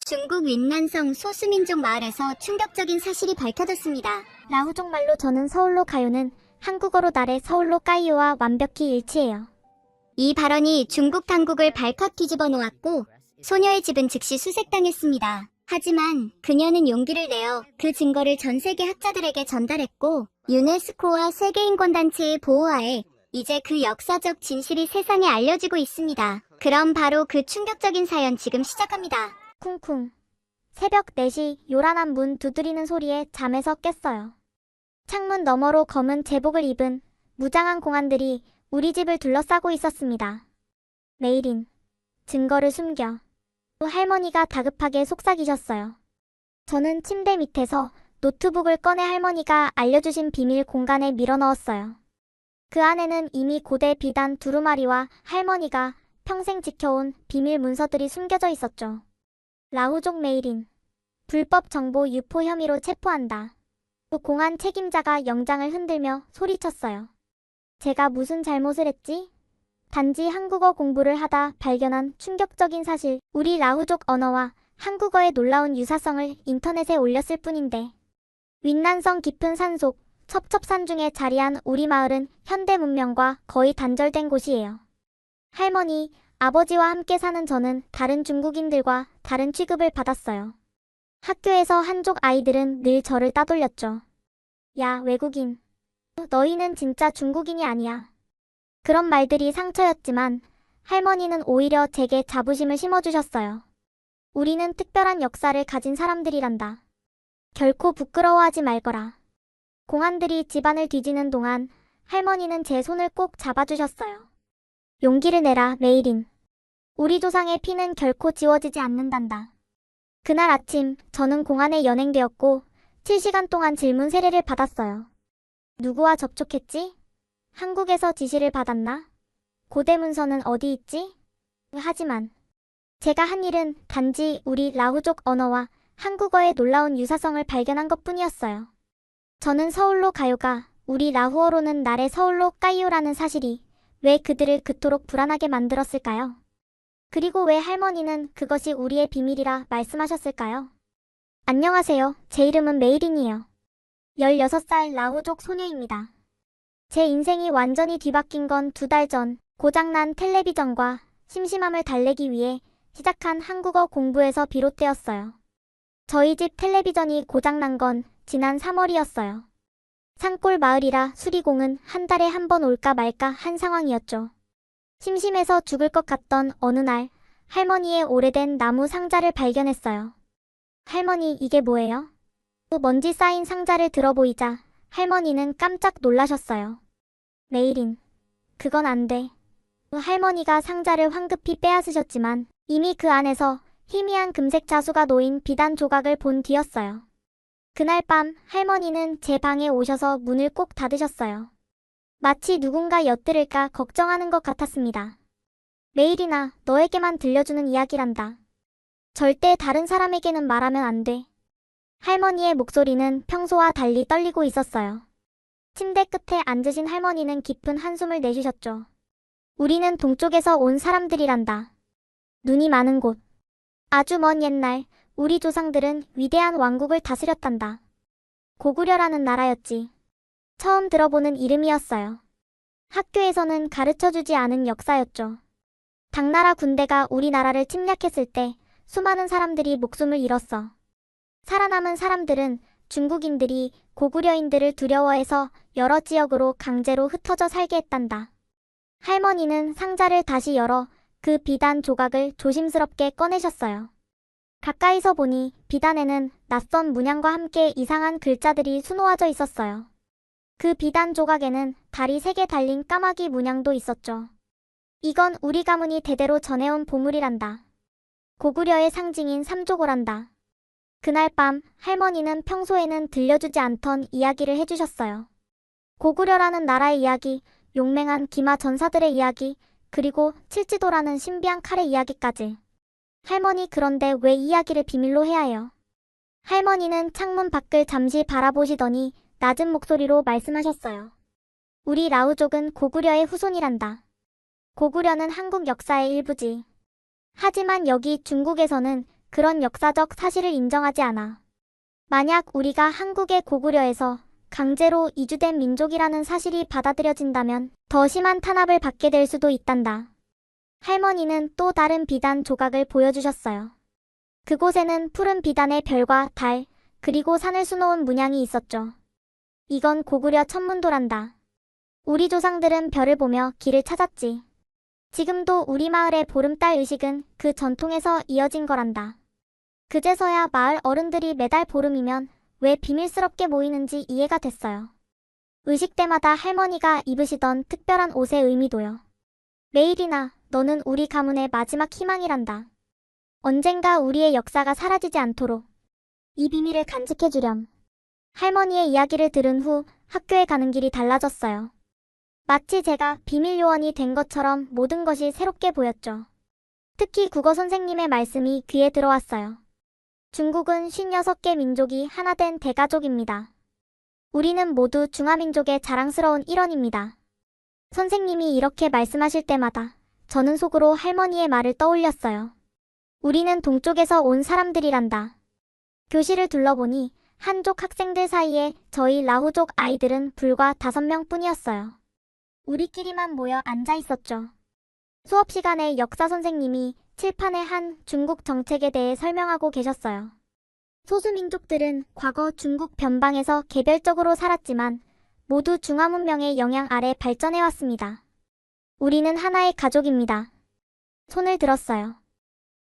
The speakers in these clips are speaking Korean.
중국 윈난성 소수민족 마을에서 충격적인 사실이 밝혀졌습니다. 라후족 말로 저는 서울로 가요는 한국어로 나래 서울로 까이오와 완벽히 일치해요. 이 발언이 중국 당국을 발칵 뒤집어 놓았고 소녀의 집은 즉시 수색당했습니다. 하지만 그녀는 용기를 내어 그 증거를 전 세계 학자들에게 전달했고 유네스코와 세계인권단체의 보호하에 이제 그 역사적 진실이 세상에 알려지고 있습니다. 그럼 바로 그 충격적인 사연 지금 시작합니다. 쿵쿵. 새벽 4시 요란한 문 두드리는 소리에 잠에서 깼어요. 창문 너머로 검은 제복을 입은 무장한 공안들이 우리 집을 둘러싸고 있었습니다. 메이린. 증거를 숨겨. 할머니가 다급하게 속삭이셨어요. 저는 침대 밑에서 노트북을 꺼내 할머니가 알려주신 비밀 공간에 밀어넣었어요. 그 안에는 이미 고대 비단 두루마리와 할머니가 평생 지켜온 비밀 문서들이 숨겨져 있었죠. 라후족 메이린. 불법 정보 유포 혐의로 체포한다. 공안 책임자가 영장을 흔들며 소리쳤어요. 제가 무슨 잘못을 했지? 단지 한국어 공부를 하다 발견한 충격적인 사실, 우리 라후족 언어와 한국어의 놀라운 유사성을 인터넷에 올렸을 뿐인데. 윈난성 깊은 산속, 첩첩산 중에 자리한 우리 마을은 현대 문명과 거의 단절된 곳이에요. 할머니, 아버지와 함께 사는 저는 다른 중국인들과 다른 취급을 받았어요. 학교에서 한족 아이들은 늘 저를 따돌렸죠. 야, 외국인. 너희는 진짜 중국인이 아니야. 그런 말들이 상처였지만 할머니는 오히려 제게 자부심을 심어주셨어요. 우리는 특별한 역사를 가진 사람들이란다. 결코 부끄러워하지 말거라. 공안들이 집안을 뒤지는 동안 할머니는 제 손을 꼭 잡아주셨어요. 용기를 내라, 메이린. 우리 조상의 피는 결코 지워지지 않는단다. 그날 아침 저는 공안에 연행되었고 7시간 동안 질문 세례를 받았어요. 누구와 접촉했지? 한국에서 지시를 받았나? 고대 문서는 어디 있지? 하지만 제가 한 일은 단지 우리 라후족 언어와 한국어의 놀라운 유사성을 발견한 것뿐이었어요. 저는 서울로 가요가 우리 라후어로는 나래 서울로 까이오라는 사실이 왜 그들을 그토록 불안하게 만들었을까요? 그리고 왜 할머니는 그것이 우리의 비밀이라 말씀하셨을까요? 안녕하세요. 제 이름은 메이린이에요. 16살 라후족 소녀입니다. 제 인생이 완전히 뒤바뀐 건 2달 전 고장난 텔레비전과 심심함을 달래기 위해 시작한 한국어 공부에서 비롯되었어요. 저희 집 텔레비전이 고장난 건 지난 3월이었어요. 산골 마을이라 수리공은 한 달에 한 번 올까 말까 한 상황이었죠. 심심해서 죽을 것 같던 어느 날 할머니의 오래된 나무 상자를 발견했어요. 할머니, 이게 뭐예요? 먼지 쌓인 상자를 들어보이자 할머니는 깜짝 놀라셨어요. 메이린. 그건 안 돼. 할머니가 상자를 황급히 빼앗으셨지만 이미 그 안에서 희미한 금색 자수가 놓인 비단 조각을 본 뒤였어요. 그날 밤 할머니는 제 방에 오셔서 문을 꼭 닫으셨어요. 마치 누군가 엿들을까 걱정하는 것 같았습니다. 메이린아, 너에게만 들려주는 이야기란다. 절대 다른 사람에게는 말하면 안 돼. 할머니의 목소리는 평소와 달리 떨리고 있었어요. 침대 끝에 앉으신 할머니는 깊은 한숨을 내쉬셨죠. 우리는 동쪽에서 온 사람들이란다. 눈이 많은 곳. 아주 먼 옛날 우리 조상들은 위대한 왕국을 다스렸단다. 고구려라는 나라였지. 처음 들어보는 이름이었어요. 학교에서는 가르쳐주지 않은 역사였죠. 당나라 군대가 우리나라를 침략했을 때 수많은 사람들이 목숨을 잃었어. 살아남은 사람들은 중국인들이 고구려인들을 두려워해서 여러 지역으로 강제로 흩어져 살게 했단다. 할머니는 상자를 다시 열어 그 비단 조각을 조심스럽게 꺼내셨어요. 가까이서 보니 비단에는 낯선 문양과 함께 이상한 글자들이 수놓아져 있었어요. 그 비단 조각에는 달이 3개 달린 까마귀 문양도 있었죠. 이건 우리 가문이 대대로 전해온 보물이란다. 고구려의 상징인 삼조고란다. 그날 밤 할머니는 평소에는 들려주지 않던 이야기를 해주셨어요. 고구려라는 나라의 이야기, 용맹한 기마 전사들의 이야기, 그리고 칠지도라는 신비한 칼의 이야기까지. 할머니, 그런데 왜 이 이야기를 비밀로 해야 해요? 할머니는 창문 밖을 잠시 바라보시더니 낮은 목소리로 말씀하셨어요. 우리 라우족은 고구려의 후손이란다. 고구려는 한국 역사의 일부지. 하지만 여기 중국에서는 그런 역사적 사실을 인정하지 않아. 만약 우리가 한국의 고구려에서 강제로 이주된 민족이라는 사실이 받아들여진다면 더 심한 탄압을 받게 될 수도 있단다. 할머니는 또 다른 비단 조각을 보여주셨어요. 그곳에는 푸른 비단의 별과 달, 그리고 산을 수놓은 문양이 있었죠. 이건 고구려 천문도란다. 우리 조상들은 별을 보며 길을 찾았지. 지금도 우리 마을의 보름달 의식은 그 전통에서 이어진 거란다. 그제서야 마을 어른들이 매달 보름이면 왜 비밀스럽게 모이는지 이해가 됐어요. 의식 때마다 할머니가 입으시던 특별한 옷의 의미도요. 메일이나 너는 우리 가문의 마지막 희망이란다. 언젠가 우리의 역사가 사라지지 않도록 이 비밀을 간직해주렴. 할머니의 이야기를 들은 후 학교에 가는 길이 달라졌어요. 마치 제가 비밀 요원이 된 것처럼 모든 것이 새롭게 보였죠. 특히 국어 선생님의 말씀이 귀에 들어왔어요. 중국은 56개 민족이 하나 된 대가족입니다. 우리는 모두 중화민족의 자랑스러운 일원입니다. 선생님이 이렇게 말씀하실 때마다 저는 속으로 할머니의 말을 떠올렸어요. 우리는 동쪽에서 온 사람들이란다. 교실을 둘러보니 한족 학생들 사이에 저희 라후족 아이들은 불과 5명 뿐이었어요. 우리끼리만 모여 앉아 있었죠. 수업 시간에 역사 선생님이 칠판에 한 중국 정책에 대해 설명하고 계셨어요. 소수민족들은 과거 중국 변방에서 개별적으로 살았지만 모두 중화 문명의 영향 아래 발전해왔습니다. 우리는 하나의 가족입니다. 손을 들었어요.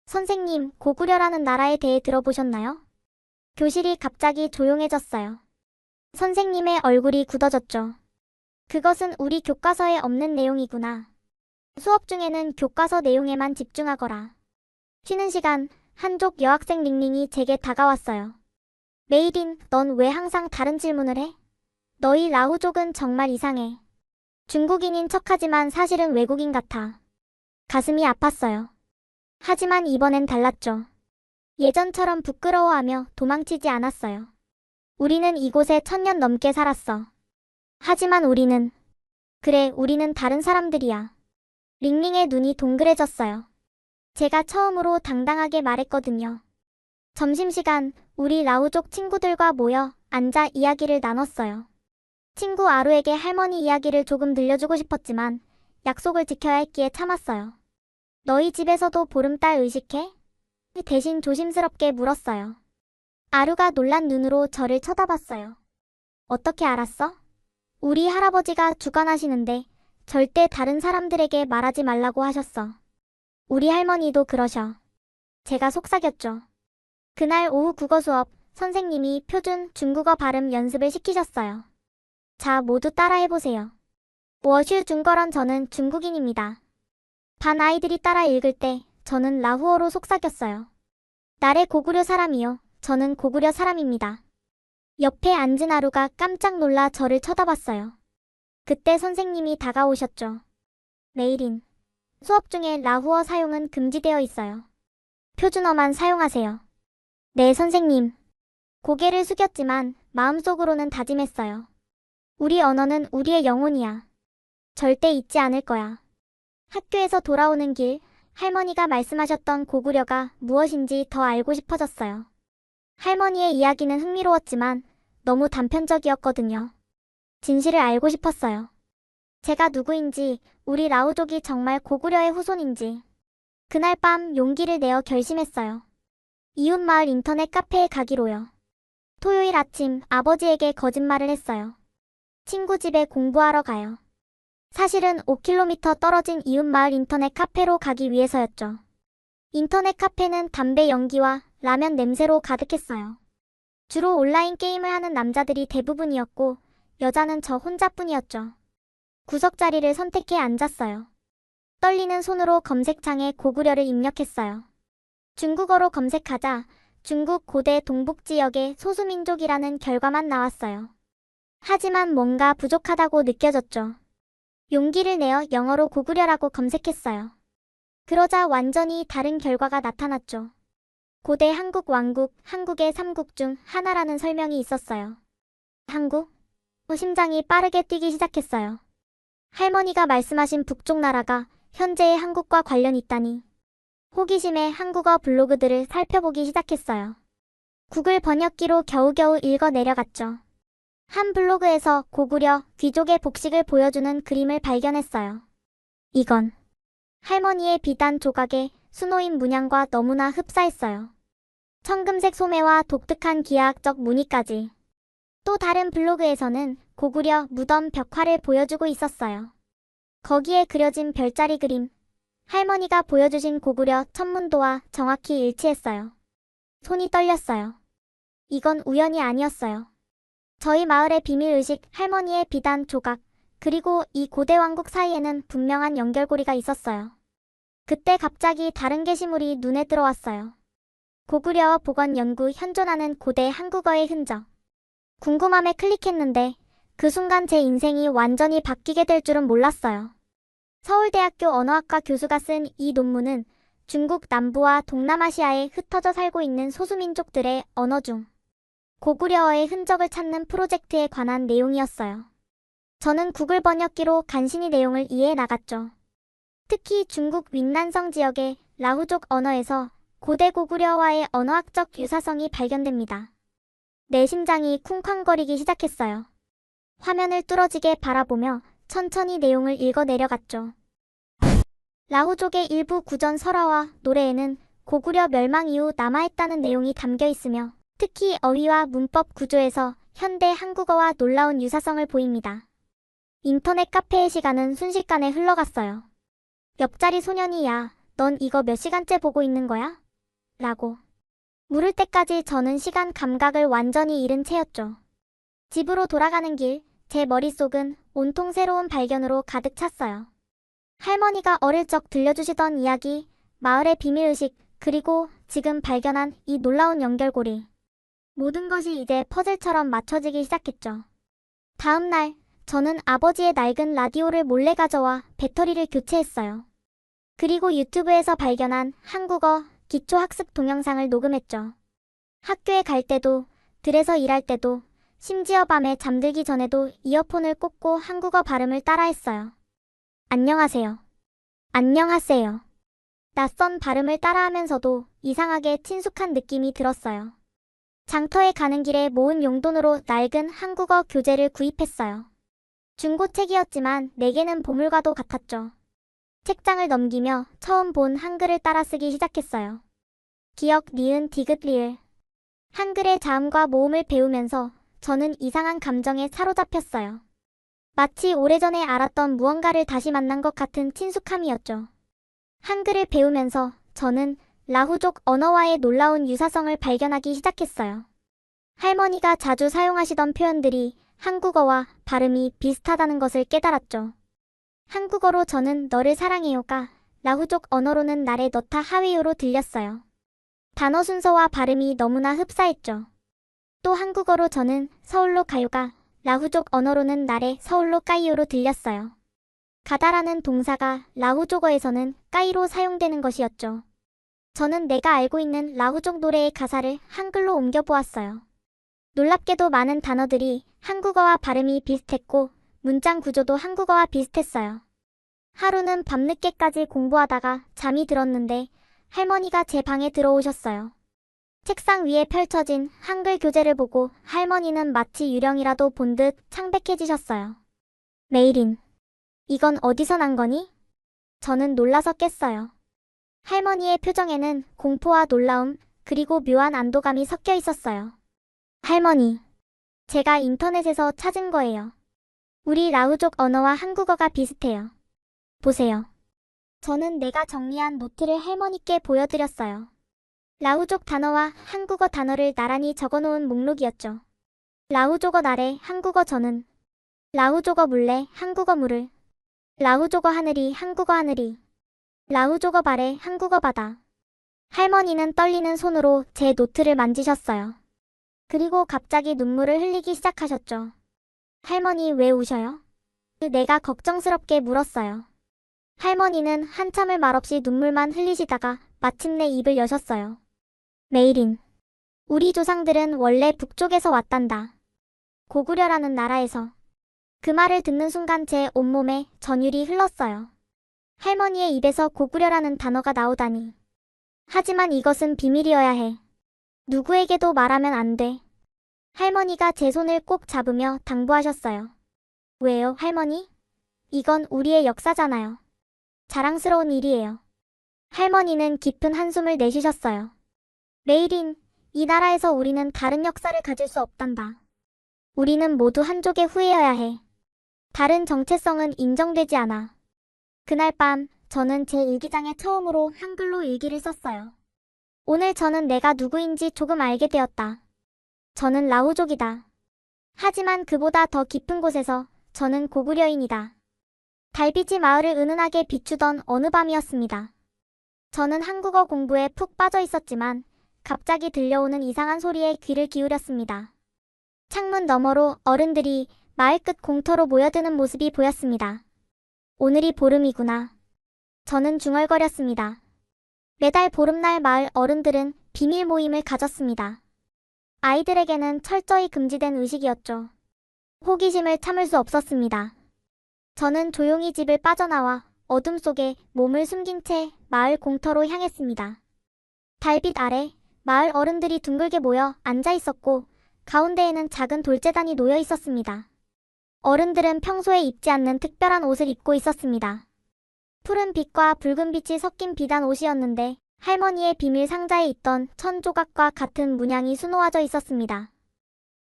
선생님, 고구려라는 나라에 대해 들어보셨나요? 교실이 갑자기 조용해졌어요. 선생님의 얼굴이 굳어졌죠. 그것은 우리 교과서에 없는 내용이구나. 수업 중에는 교과서 내용에만 집중하거라. 쉬는 시간, 한족 여학생 링링이 제게 다가왔어요. 메이린, 넌 왜 항상 다른 질문을 해? 너희 라후족은 정말 이상해. 중국인인 척하지만 사실은 외국인 같아. 가슴이 아팠어요. 하지만 이번엔 달랐죠. 예전처럼 부끄러워하며 도망치지 않았어요. 우리는 이곳에 1000년 넘게 살았어. 하지만 우리는 다른 사람들이야. 링링의 눈이 동그래졌어요. 제가 처음으로 당당하게 말했거든요. 점심시간, 우리 라우족 친구들과 모여 앉아 이야기를 나눴어요. 친구 아루에게 할머니 이야기를 조금 들려주고 싶었지만 약속을 지켜야 했기에 참았어요. 너희 집에서도 보름달 의식해? 대신 조심스럽게 물었어요. 아루가 놀란 눈으로 저를 쳐다봤어요. 어떻게 알았어? 우리 할아버지가 주관하시는데 절대 다른 사람들에게 말하지 말라고 하셨어. 우리 할머니도 그러셔. 제가 속삭였죠. 그날 오후 국어 수업, 선생님이 표준 중국어 발음 연습을 시키셨어요. 자, 모두 따라해보세요. 워슈 중거런 저는 중국인입니다. 반 아이들이 따라 읽을 때 저는 라후어로 속삭였어요. 나래 고구려 사람이요. 저는 고구려 사람입니다. 옆에 앉은 아루가 깜짝 놀라 저를 쳐다봤어요. 그때 선생님이 다가오셨죠. 메이린, 수업 중에 라후어 사용은 금지되어 있어요. 표준어만 사용하세요. 네, 선생님. 고개를 숙였지만 마음속으로는 다짐했어요. 우리 언어는 우리의 영혼이야. 절대 잊지 않을 거야. 학교에서 돌아오는 길, 할머니가 말씀하셨던 고구려가 무엇인지 더 알고 싶어졌어요. 할머니의 이야기는 흥미로웠지만 너무 단편적이었거든요. 진실을 알고 싶었어요. 제가 누구인지, 우리 라우족이 정말 고구려의 후손인지. 그날 밤 용기를 내어 결심했어요. 이웃마을 인터넷 카페에 가기로요. 토요일 아침 아버지에게 거짓말을 했어요. 친구 집에 공부하러 가요. 사실은 5km 떨어진 이웃마을 인터넷 카페로 가기 위해서였죠. 인터넷 카페는 담배 연기와 라면 냄새로 가득했어요. 주로 온라인 게임을 하는 남자들이 대부분이었고 여자는 저 혼자뿐이었죠. 구석자리를 선택해 앉았어요. 떨리는 손으로 검색창에 고구려를 입력했어요. 중국어로 검색하자 중국 고대 동북지역의 소수민족이라는 결과만 나왔어요. 하지만 뭔가 부족하다고 느껴졌죠. 용기를 내어 영어로 고구려라고 검색했어요. 그러자 완전히 다른 결과가 나타났죠. 고대 한국 왕국, 한국의 삼국 중 하나라는 설명이 있었어요. 한국? 심장이 빠르게 뛰기 시작했어요. 할머니가 말씀하신 북쪽 나라가 현재의 한국과 관련이 있다니. 호기심에 한국어 블로그들을 살펴보기 시작했어요. 구글 번역기로 겨우겨우 읽어 내려갔죠. 한 블로그에서 고구려 귀족의 복식을 보여주는 그림을 발견했어요. 이건 할머니의 비단 조각에 수노인 문양과 너무나 흡사했어요. 청금색 소매와 독특한 기하학적 무늬까지. 또 다른 블로그에서는 고구려 무덤 벽화를 보여주고 있었어요. 거기에 그려진 별자리 그림, 할머니가 보여주신 고구려 천문도와 정확히 일치했어요. 손이 떨렸어요. 이건 우연이 아니었어요. 저희 마을의 비밀의식 할머니의 비단 조각, 그리고 이 고대 왕국 사이에는 분명한 연결고리가 있었어요. 그때 갑자기 다른 게시물이 눈에 들어왔어요. 고구려 복원 연구 현존하는 고대 한국어의 흔적. 궁금함에 클릭했는데 그 순간 제 인생이 완전히 바뀌게 될 줄은 몰랐어요. 서울대학교 언어학과 교수가 쓴 이 논문은 중국 남부와 동남아시아에 흩어져 살고 있는 소수민족들의 언어 중 고구려어의 흔적을 찾는 프로젝트에 관한 내용이었어요. 저는 구글 번역기로 간신히 내용을 이해해 나갔죠. 특히 중국 윈난성 지역의 라후족 언어에서 고대 고구려와의 언어학적 유사성이 발견됩니다. 내 심장이 쿵쾅거리기 시작했어요. 화면을 뚫어지게 바라보며 천천히 내용을 읽어 내려갔죠. 라후족의 일부 구전 설화와 노래에는 고구려 멸망 이후 남아있다는 내용이 담겨 있으며 특히 어휘와 문법 구조에서 현대 한국어와 놀라운 유사성을 보입니다. 인터넷 카페의 시간은 순식간에 흘러갔어요. 옆자리 소년이 야, 넌 이거 몇 시간째 보고 있는 거야? 라고 물을 때까지 저는 시간 감각을 완전히 잃은 채였죠. 집으로 돌아가는 길, 제 머릿속은 온통 새로운 발견으로 가득 찼어요. 할머니가 어릴 적 들려주시던 이야기, 마을의 비밀의식, 그리고 지금 발견한 이 놀라운 연결고리. 모든 것이 이제 퍼즐처럼 맞춰지기 시작했죠. 다음 날, 저는 아버지의 낡은 라디오를 몰래 가져와 배터리를 교체했어요. 그리고 유튜브에서 발견한 한국어 기초학습 동영상을 녹음했죠. 학교에 갈 때도, 들에서 일할 때도, 심지어 밤에 잠들기 전에도 이어폰을 꽂고 한국어 발음을 따라했어요. 안녕하세요. 안녕하세요. 낯선 발음을 따라하면서도 이상하게 친숙한 느낌이 들었어요. 장터에 가는 길에 모은 용돈으로 낡은 한국어 교재를 구입했어요. 중고책이었지만 내게는 보물과도 같았죠. 책장을 넘기며 처음 본 한글을 따라 쓰기 시작했어요. 기역, 니은, 디귿, 리을. 한글의 자음과 모음을 배우면서 저는 이상한 감정에 사로잡혔어요. 마치 오래전에 알았던 무언가를 다시 만난 것 같은 친숙함이었죠. 한글을 배우면서 저는 라후족 언어와의 놀라운 유사성을 발견하기 시작했어요. 할머니가 자주 사용하시던 표현들이 한국어와 발음이 비슷하다는 것을 깨달았죠. 한국어로 저는 너를 사랑해요가 라후족 언어로는 나를 너타 하위요로 들렸어요. 단어 순서와 발음이 너무나 흡사했죠. 또 한국어로 저는 서울로 가요가 라후족 언어로는 나래 서울로 까이요로 들렸어요. 가다라는 동사가 라후족어에서는 까이로 사용되는 것이었죠. 저는 내가 알고 있는 라후족 노래의 가사를 한글로 옮겨보았어요. 놀랍게도 많은 단어들이 한국어와 발음이 비슷했고 문장 구조도 한국어와 비슷했어요. 하루는 밤늦게까지 공부하다가 잠이 들었는데 할머니가 제 방에 들어오셨어요. 책상 위에 펼쳐진 한글 교재를 보고 할머니는 마치 유령이라도 본 듯 창백해지셨어요. 메이린, 이건 어디서 난 거니? 저는 놀라서 깼어요. 할머니의 표정에는 공포와 놀라움, 그리고 묘한 안도감이 섞여 있었어요. 할머니, 제가 인터넷에서 찾은 거예요. 우리 라후족 언어와 한국어가 비슷해요. 보세요. 저는 내가 정리한 노트를 할머니께 보여드렸어요. 라후족 단어와 한국어 단어를 나란히 적어놓은 목록이었죠. 라후족어 나래 한국어 저는, 라후족어 물래 한국어 물을, 라후족어 하늘이 한국어 하늘이, 라후족어 발에 한국어 바다. 할머니는 떨리는 손으로 제 노트를 만지셨어요. 그리고 갑자기 눈물을 흘리기 시작하셨죠. 할머니 왜 우셔요? 내가 걱정스럽게 물었어요. 할머니는 한참을 말없이 눈물만 흘리시다가 마침내 입을 여셨어요. 메이린, 우리 조상들은 원래 북쪽에서 왔단다. 고구려라는 나라에서. 그 말을 듣는 순간 제 온몸에 전율이 흘렀어요. 할머니의 입에서 고구려라는 단어가 나오다니. 하지만 이것은 비밀이어야 해. 누구에게도 말하면 안 돼. 할머니가 제 손을 꼭 잡으며 당부하셨어요. 왜요, 할머니? 이건 우리의 역사잖아요. 자랑스러운 일이에요. 할머니는 깊은 한숨을 내쉬셨어요. 메이린, 이 나라에서 우리는 다른 역사를 가질 수 없단다. 우리는 모두 한족의 후예여야 해. 다른 정체성은 인정되지 않아. 그날 밤, 저는 제 일기장에 처음으로 한글로 일기를 썼어요. 오늘 저는 내가 누구인지 조금 알게 되었다. 저는 라후족이다. 하지만 그보다 더 깊은 곳에서 저는 고구려인이다. 달빛이 마을을 은은하게 비추던 어느 밤이었습니다. 저는 한국어 공부에 푹 빠져 있었지만 갑자기 들려오는 이상한 소리에 귀를 기울였습니다. 창문 너머로 어른들이 마을 끝 공터로 모여드는 모습이 보였습니다. 오늘이 보름이구나. 저는 중얼거렸습니다. 매달 보름날 마을 어른들은 비밀 모임을 가졌습니다. 아이들에게는 철저히 금지된 의식이었죠. 호기심을 참을 수 없었습니다. 저는 조용히 집을 빠져나와 어둠 속에 몸을 숨긴 채 마을 공터로 향했습니다. 달빛 아래 마을 어른들이 둥글게 모여 앉아 있었고 가운데에는 작은 돌재단이 놓여 있었습니다. 어른들은 평소에 입지 않는 특별한 옷을 입고 있었습니다. 푸른 빛과 붉은 빛이 섞인 비단 옷이었는데 할머니의 비밀 상자에 있던 천 조각과 같은 문양이 수놓아져 있었습니다.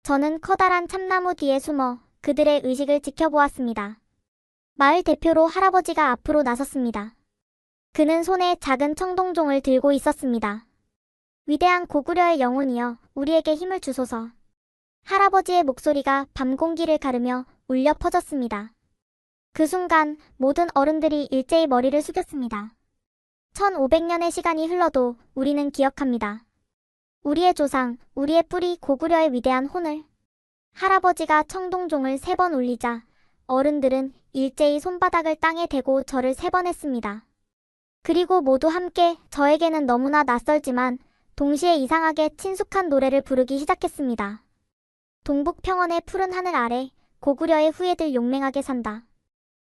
저는 커다란 참나무 뒤에 숨어 그들의 의식을 지켜보았습니다. 마을 대표로 할아버지가 앞으로 나섰습니다. 그는 손에 작은 청동종을 들고 있었습니다. 위대한 고구려의 영혼이여 우리에게 힘을 주소서. 할아버지의 목소리가 밤 공기를 가르며 울려 퍼졌습니다. 그 순간 모든 어른들이 일제히 머리를 숙였습니다. 1500년의 시간이 흘러도 우리는 기억합니다. 우리의 조상, 우리의 뿌리 고구려의 위대한 혼을. 할아버지가 청동종을 3번 울리자 어른들은 일제히 손바닥을 땅에 대고 절을 3번 했습니다. 그리고 모두 함께 저에게는 너무나 낯설지만 동시에 이상하게 친숙한 노래를 부르기 시작했습니다. 동북 평원의 푸른 하늘 아래 고구려의 후예들 용맹하게 산다.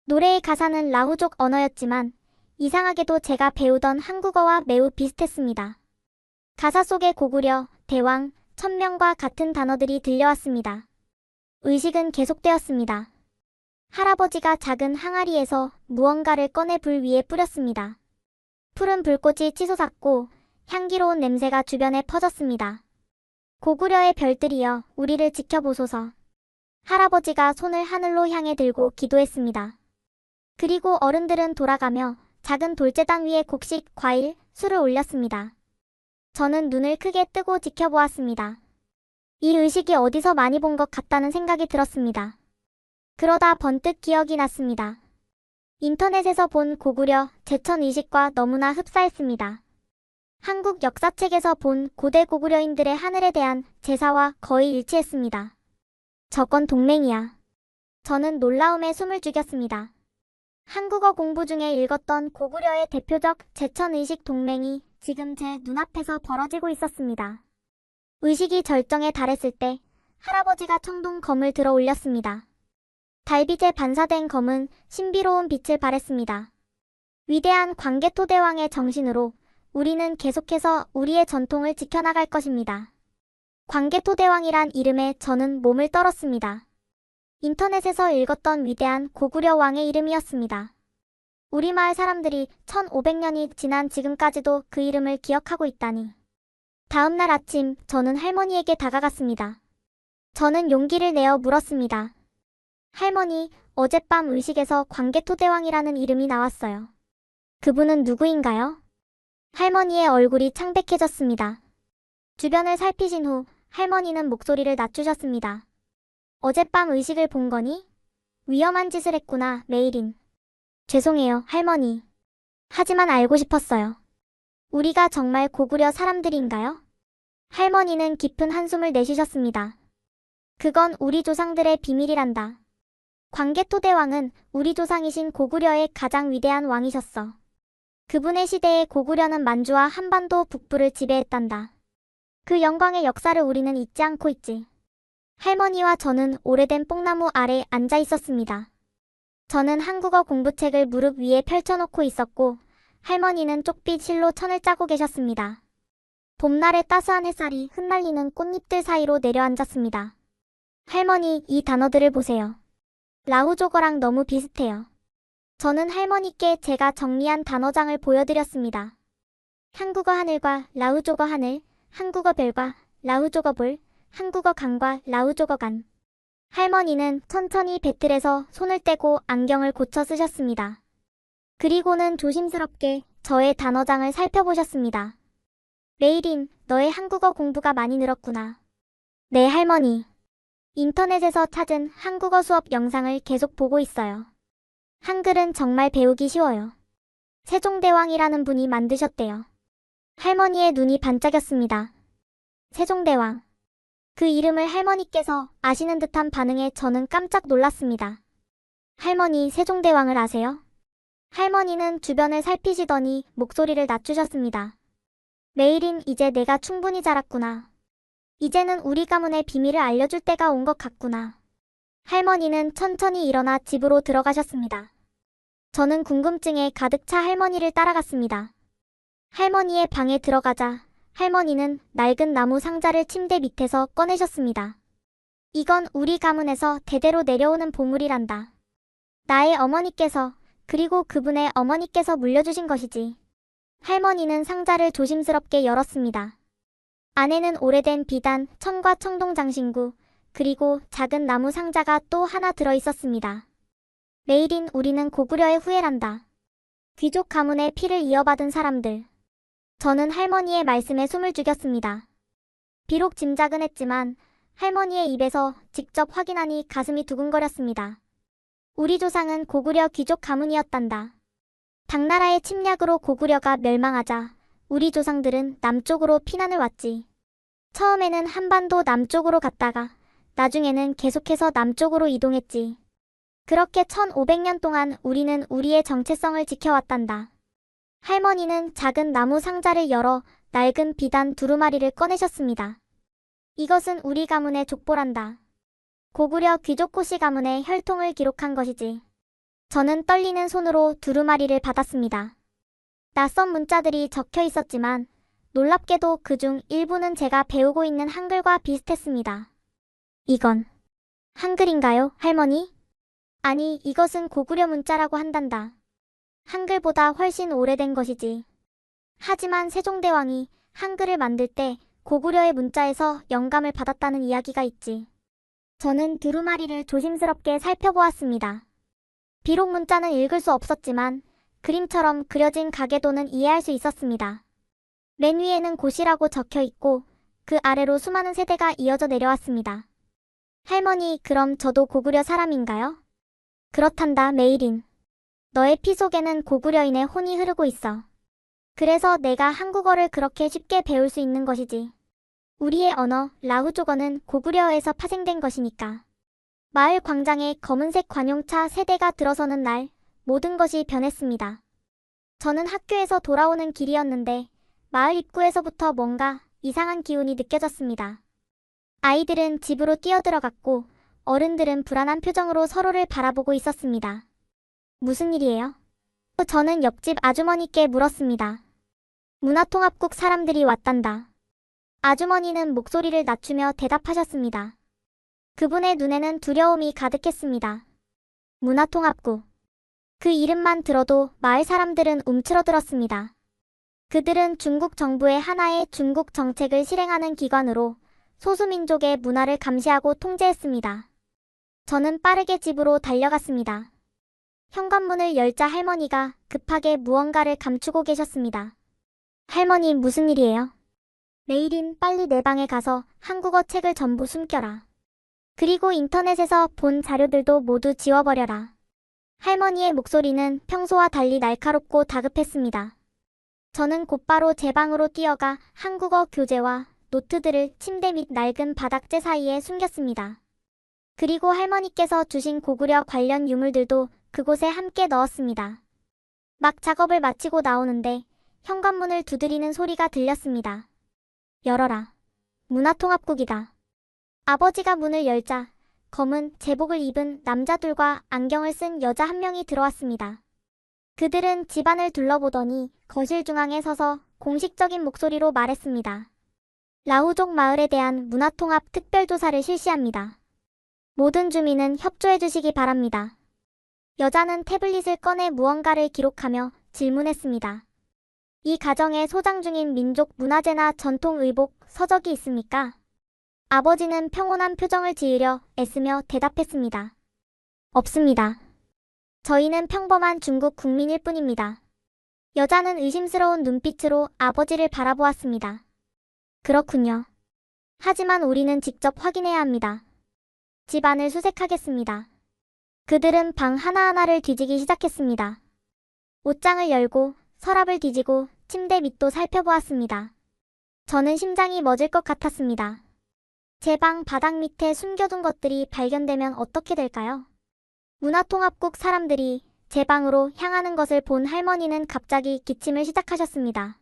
노래의 가사는 라후족 언어였지만 이상하게도 제가 배우던 한국어와 매우 비슷했습니다. 가사 속의 고구려, 대왕, 천명과 같은 단어들이 들려왔습니다. 의식은 계속되었습니다. 할아버지가 작은 항아리에서 무언가를 꺼내 불 위에 뿌렸습니다. 푸른 불꽃이 치솟았고 향기로운 냄새가 주변에 퍼졌습니다. 고구려의 별들이여 우리를 지켜보소서. 할아버지가 손을 하늘로 향해 들고 기도했습니다. 그리고 어른들은 돌아가며 작은 돌재단 위에 곡식, 과일, 술을 올렸습니다. 저는 눈을 크게 뜨고 지켜보았습니다. 이 의식이 어디서 많이 본 것 같다는 생각이 들었습니다. 그러다 번뜩 기억이 났습니다. 인터넷에서 본 고구려, 제천 의식과 너무나 흡사했습니다. 한국 역사책에서 본 고대 고구려인들의 하늘에 대한 제사와 거의 일치했습니다. 저건 동맹이야. 저는 놀라움에 숨을 죽였습니다. 한국어 공부 중에 읽었던 고구려의 대표적 제천의식 동맹이 지금 제 눈앞에서 벌어지고 있었습니다. 의식이 절정에 달했을 때 할아버지가 청동 검을 들어 올렸습니다. 달빛에 반사된 검은 신비로운 빛을 발했습니다. 위대한 광개토대왕의 정신으로 우리는 계속해서 우리의 전통을 지켜나갈 것입니다. 광개토대왕이란 이름에 저는 몸을 떨었습니다. 인터넷에서 읽었던 위대한 고구려 왕의 이름이었습니다. 우리 마을 사람들이 1500년이 지난 지금까지도 그 이름을 기억하고 있다니. 다음날 아침 저는 할머니에게 다가갔습니다. 저는 용기를 내어 물었습니다. 할머니, 어젯밤 의식에서 광개토대왕이라는 이름이 나왔어요. 그분은 누구인가요? 할머니의 얼굴이 창백해졌습니다. 주변을 살피신 후 할머니는 목소리를 낮추셨습니다. 어젯밤 의식을 본 거니? 위험한 짓을 했구나, 메이린. 죄송해요, 할머니. 하지만 알고 싶었어요. 우리가 정말 고구려 사람들인가요? 할머니는 깊은 한숨을 내쉬셨습니다. 그건 우리 조상들의 비밀이란다. 광개토대왕은 우리 조상이신 고구려의 가장 위대한 왕이셨어. 그분의 시대에 고구려는 만주와 한반도 북부를 지배했단다. 그 영광의 역사를 우리는 잊지 않고 있지. 할머니와 저는 오래된 뽕나무 아래 앉아 있었습니다. 저는 한국어 공부책을 무릎 위에 펼쳐놓고 있었고 할머니는 쪽빛 실로 천을 짜고 계셨습니다. 봄날의 따스한 햇살이 흩날리는 꽃잎들 사이로 내려앉았습니다. 할머니, 이 단어들을 보세요. 라우조거랑 너무 비슷해요. 저는 할머니께 제가 정리한 단어장을 보여드렸습니다. 한국어 하늘과 라우조거 하늘, 한국어 별과 라우조거 볼, 한국어 강과 라우조거 간. 할머니는 천천히 배틀에서 손을 떼고 안경을 고쳐 쓰셨습니다. 그리고는 조심스럽게 저의 단어장을 살펴보셨습니다. 메이린, 너의 한국어 공부가 많이 늘었구나. 네, 할머니. 인터넷에서 찾은 한국어 수업 영상을 계속 보고 있어요. 한글은 정말 배우기 쉬워요. 세종대왕이라는 분이 만드셨대요. 할머니의 눈이 반짝였습니다. 세종대왕. 그 이름을 할머니께서 아시는 듯한 반응에 저는 깜짝 놀랐습니다. 할머니, 세종대왕을 아세요? 할머니는 주변을 살피시더니 목소리를 낮추셨습니다. 메이린, 이제 내가 충분히 자랐구나. 이제는 우리 가문의 비밀을 알려줄 때가 온 것 같구나. 할머니는 천천히 일어나 집으로 들어가셨습니다. 저는 궁금증에 가득 차 할머니를 따라갔습니다. 할머니의 방에 들어가자 할머니는 낡은 나무 상자를 침대 밑에서 꺼내셨습니다. 이건 우리 가문에서 대대로 내려오는 보물이란다. 나의 어머니께서 그리고 그분의 어머니께서 물려주신 것이지. 할머니는 상자를 조심스럽게 열었습니다. 안에는 오래된 비단, 천과 청동 장신구, 그리고 작은 나무 상자가 또 하나 들어있었습니다. 메이린, 우리는 고구려의 후예란다. 귀족 가문의 피를 이어받은 사람들. 저는 할머니의 말씀에 숨을 죽였습니다. 비록 짐작은 했지만 할머니의 입에서 직접 확인하니 가슴이 두근거렸습니다. 우리 조상은 고구려 귀족 가문이었단다. 당나라의 침략으로 고구려가 멸망하자 우리 조상들은 남쪽으로 피난을 왔지. 처음에는 한반도 남쪽으로 갔다가 나중에는 계속해서 남쪽으로 이동했지. 그렇게 1500년 동안 우리는 우리의 정체성을 지켜왔단다. 할머니는 작은 나무 상자를 열어 낡은 비단 두루마리를 꺼내셨습니다. 이것은 우리 가문의 족보란다. 고구려 귀족고씨 가문의 혈통을 기록한 것이지. 저는 떨리는 손으로 두루마리를 받았습니다. 낯선 문자들이 적혀 있었지만 놀랍게도 그중 일부는 제가 배우고 있는 한글과 비슷했습니다. 이건 한글인가요, 할머니? 아니, 이것은 고구려 문자라고 한단다. 한글보다 훨씬 오래된 것이지. 하지만 세종대왕이 한글을 만들 때 고구려의 문자에서 영감을 받았다는 이야기가 있지. 저는 두루마리를 조심스럽게 살펴보았습니다. 비록 문자는 읽을 수 없었지만 그림처럼 그려진 가계도는 이해할 수 있었습니다. 맨 위에는 고시라고 적혀 있고 그 아래로 수많은 세대가 이어져 내려왔습니다. 할머니, 그럼 저도 고구려 사람인가요? 그렇단다, 메이린. 너의 피 속에는 고구려인의 혼이 흐르고 있어. 그래서 내가 한국어를 그렇게 쉽게 배울 수 있는 것이지. 우리의 언어, 라후조거는 고구려에서 파생된 것이니까. 마을 광장에 검은색 관용차 세대가 들어서는 날 모든 것이 변했습니다. 저는 학교에서 돌아오는 길이었는데 마을 입구에서부터 뭔가 이상한 기운이 느껴졌습니다. 아이들은 집으로 뛰어들어갔고 어른들은 불안한 표정으로 서로를 바라보고 있었습니다. 무슨 일이에요? 저는 옆집 아주머니께 물었습니다. 문화통합국 사람들이 왔단다. 아주머니는 목소리를 낮추며 대답하셨습니다. 그분의 눈에는 두려움이 가득했습니다. 문화통합국. 그 이름만 들어도 마을 사람들은 움츠러들었습니다. 그들은 중국 정부의 하나의 중국 정책을 실행하는 기관으로 소수민족의 문화를 감시하고 통제했습니다. 저는 빠르게 집으로 달려갔습니다. 현관문을 열자 할머니가 급하게 무언가를 감추고 계셨습니다. 할머니, 무슨 일이에요? 메이린, 빨리 내 방에 가서 한국어 책을 전부 숨겨라. 그리고 인터넷에서 본 자료들도 모두 지워버려라. 할머니의 목소리는 평소와 달리 날카롭고 다급했습니다. 저는 곧바로 제 방으로 뛰어가 한국어 교재와 노트들을 침대 및 낡은 바닥재 사이에 숨겼습니다. 그리고 할머니께서 주신 고구려 관련 유물들도 그곳에 함께 넣었습니다. 막 작업을 마치고 나오는데 현관문을 두드리는 소리가 들렸습니다. 열어라. 문화통합국이다. 아버지가 문을 열자 검은 제복을 입은 남자 둘과 안경을 쓴 여자 한 명이 들어왔습니다. 그들은 집안을 둘러보더니 거실 중앙에 서서 공식적인 목소리로 말했습니다. 라후족 마을에 대한 문화통합 특별조사를 실시합니다. 모든 주민은 협조해 주시기 바랍니다. 여자는 태블릿을 꺼내 무언가를 기록하며 질문했습니다. 이 가정에 소장 중인 민족 문화재나 전통 의복, 서적이 있습니까? 아버지는 평온한 표정을 지으려 애쓰며 대답했습니다. 없습니다. 저희는 평범한 중국 국민일 뿐입니다. 여자는 의심스러운 눈빛으로 아버지를 바라보았습니다. 그렇군요. 하지만 우리는 직접 확인해야 합니다. 집안을 수색하겠습니다. 그들은 방 하나하나를 뒤지기 시작했습니다. 옷장을 열고 서랍을 뒤지고 침대 밑도 살펴보았습니다. 저는 심장이 멎을 것 같았습니다. 제 방 바닥 밑에 숨겨둔 것들이 발견되면 어떻게 될까요? 문화통합국 사람들이 제 방으로 향하는 것을 본 할머니는 갑자기 기침을 시작하셨습니다.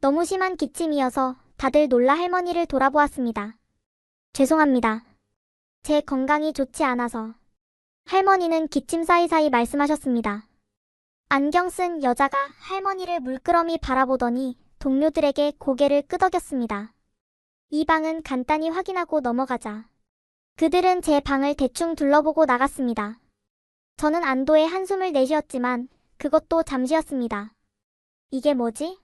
너무 심한 기침이어서 다들 놀라 할머니를 돌아보았습니다. 죄송합니다. 제 건강이 좋지 않아서. 할머니는 기침 사이사이 말씀하셨습니다. 안경 쓴 여자가 할머니를 물끄러미 바라보더니 동료들에게 고개를 끄덕였습니다. 이 방은 간단히 확인하고 넘어가자. 그들은 제 방을 대충 둘러보고 나갔습니다. 저는 안도의 한숨을 내쉬었지만 그것도 잠시였습니다. 이게 뭐지?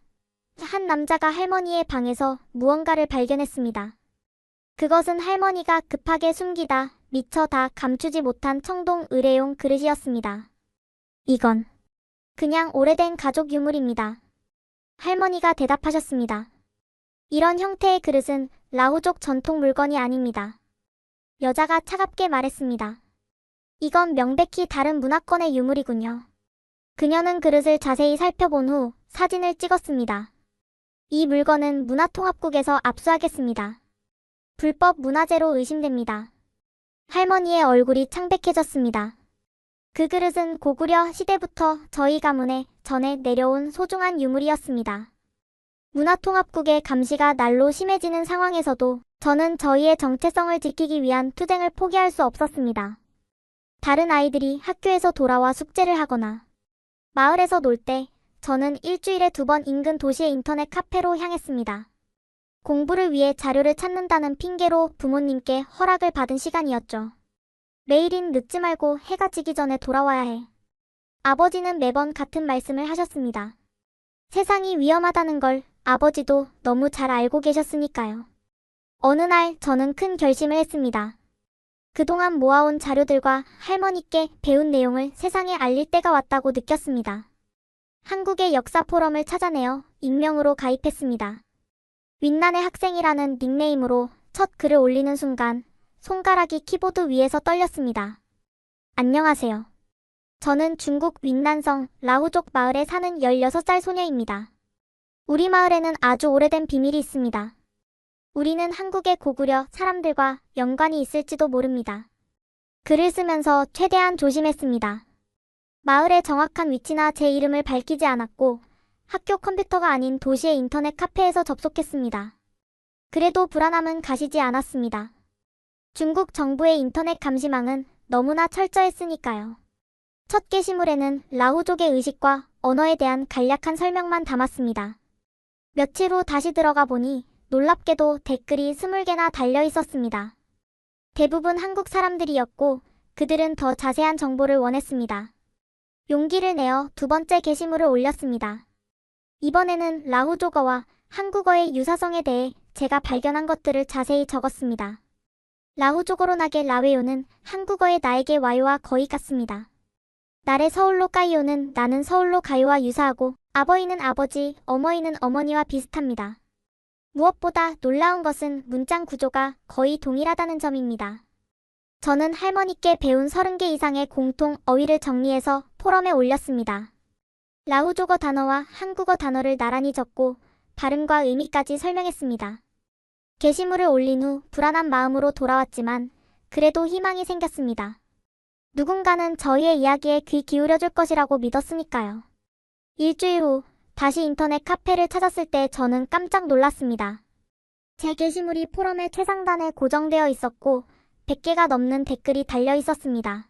한 남자가 할머니의 방에서 무언가를 발견했습니다. 그것은 할머니가 급하게 숨기다 미처 다 감추지 못한 청동 의뢰용 그릇이었습니다. 이건 그냥 오래된 가족 유물입니다. 할머니가 대답하셨습니다. 이런 형태의 그릇은 라후족 전통 물건이 아닙니다. 여자가 차갑게 말했습니다. 이건 명백히 다른 문화권의 유물이군요. 그녀는 그릇을 자세히 살펴본 후 사진을 찍었습니다. 이 물건은 문화통합국에서 압수하겠습니다. 불법 문화재로 의심됩니다. 할머니의 얼굴이 창백해졌습니다. 그 그릇은 고구려 시대부터 저희 가문에 전해 내려온 소중한 유물이었습니다. 문화통합국의 감시가 날로 심해지는 상황에서도 저는 저희의 정체성을 지키기 위한 투쟁을 포기할 수 없었습니다. 다른 아이들이 학교에서 돌아와 숙제를 하거나 마을에서 놀 때 저는 일주일에 2번 인근 도시의 인터넷 카페로 향했습니다. 공부를 위해 자료를 찾는다는 핑계로 부모님께 허락을 받은 시간이었죠. 매일인 늦지 말고 해가 지기 전에 돌아와야 해. 아버지는 매번 같은 말씀을 하셨습니다. 세상이 위험하다는 걸 아버지도 너무 잘 알고 계셨으니까요. 어느 날 저는 큰 결심을 했습니다. 그동안 모아온 자료들과 할머니께 배운 내용을 세상에 알릴 때가 왔다고 느꼈습니다. 한국의 역사 포럼을 찾아내어 익명으로 가입했습니다. 윈난의 학생이라는 닉네임으로 첫 글을 올리는 순간 손가락이 키보드 위에서 떨렸습니다. 안녕하세요. 저는 중국 윈난성 라후족 마을에 사는 16살 소녀입니다. 우리 마을에는 아주 오래된 비밀이 있습니다. 우리는 한국의 고구려 사람들과 연관이 있을지도 모릅니다. 글을 쓰면서 최대한 조심했습니다. 마을의 정확한 위치나 제 이름을 밝히지 않았고 학교 컴퓨터가 아닌 도시의 인터넷 카페에서 접속했습니다. 그래도 불안함은 가시지 않았습니다. 중국 정부의 인터넷 감시망은 너무나 철저했으니까요. 첫 게시물에는 라후족의 의식과 언어에 대한 간략한 설명만 담았습니다. 며칠 후 다시 들어가 보니 놀랍게도 댓글이 20개나 달려 있었습니다. 대부분 한국 사람들이었고 그들은 더 자세한 정보를 원했습니다. 용기를 내어 2번째 게시물을 올렸습니다. 이번에는 라후족어와 한국어의 유사성에 대해 제가 발견한 것들을 자세히 적었습니다. 라후족어로 나게 라웨요는 한국어의 나에게 와요와 거의 같습니다. 나래 서울로 까이요는 나는 서울로 가요와 유사하고 아버이는 아버지, 어머이는 어머니와 비슷합니다. 무엇보다 놀라운 것은 문장 구조가 거의 동일하다는 점입니다. 저는 할머니께 배운 30개 이상의 공통 어휘를 정리해서 포럼에 올렸습니다. 라후족어 단어와 한국어 단어를 나란히 적고 발음과 의미까지 설명했습니다. 게시물을 올린 후 불안한 마음으로 돌아왔지만 그래도 희망이 생겼습니다. 누군가는 저희의 이야기에 귀 기울여줄 것이라고 믿었으니까요. 일주일 후 다시 인터넷 카페를 찾았을 때 저는 깜짝 놀랐습니다. 제 게시물이 포럼의 최상단에 고정되어 있었고 100개가 넘는 댓글이 달려 있었습니다.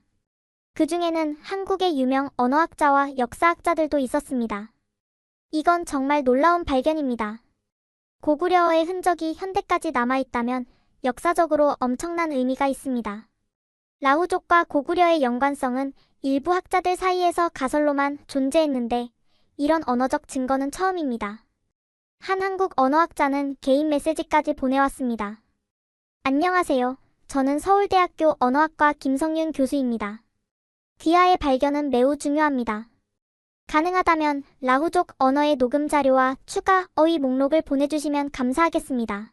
그 중에는 한국의 유명 언어학자와 역사학자들도 있었습니다. 이건 정말 놀라운 발견입니다. 고구려어의 흔적이 현대까지 남아있다면 역사적으로 엄청난 의미가 있습니다. 라후족과 고구려의 연관성은 일부 학자들 사이에서 가설로만 존재했는데 이런 언어적 증거는 처음입니다. 한 한국 언어학자는 개인 메시지까지 보내왔습니다. 안녕하세요. 저는 서울대학교 언어학과 김성윤 교수입니다. 귀하의 발견은 매우 중요합니다. 가능하다면 라후족 언어의 녹음 자료와 추가 어휘 목록을 보내주시면 감사하겠습니다.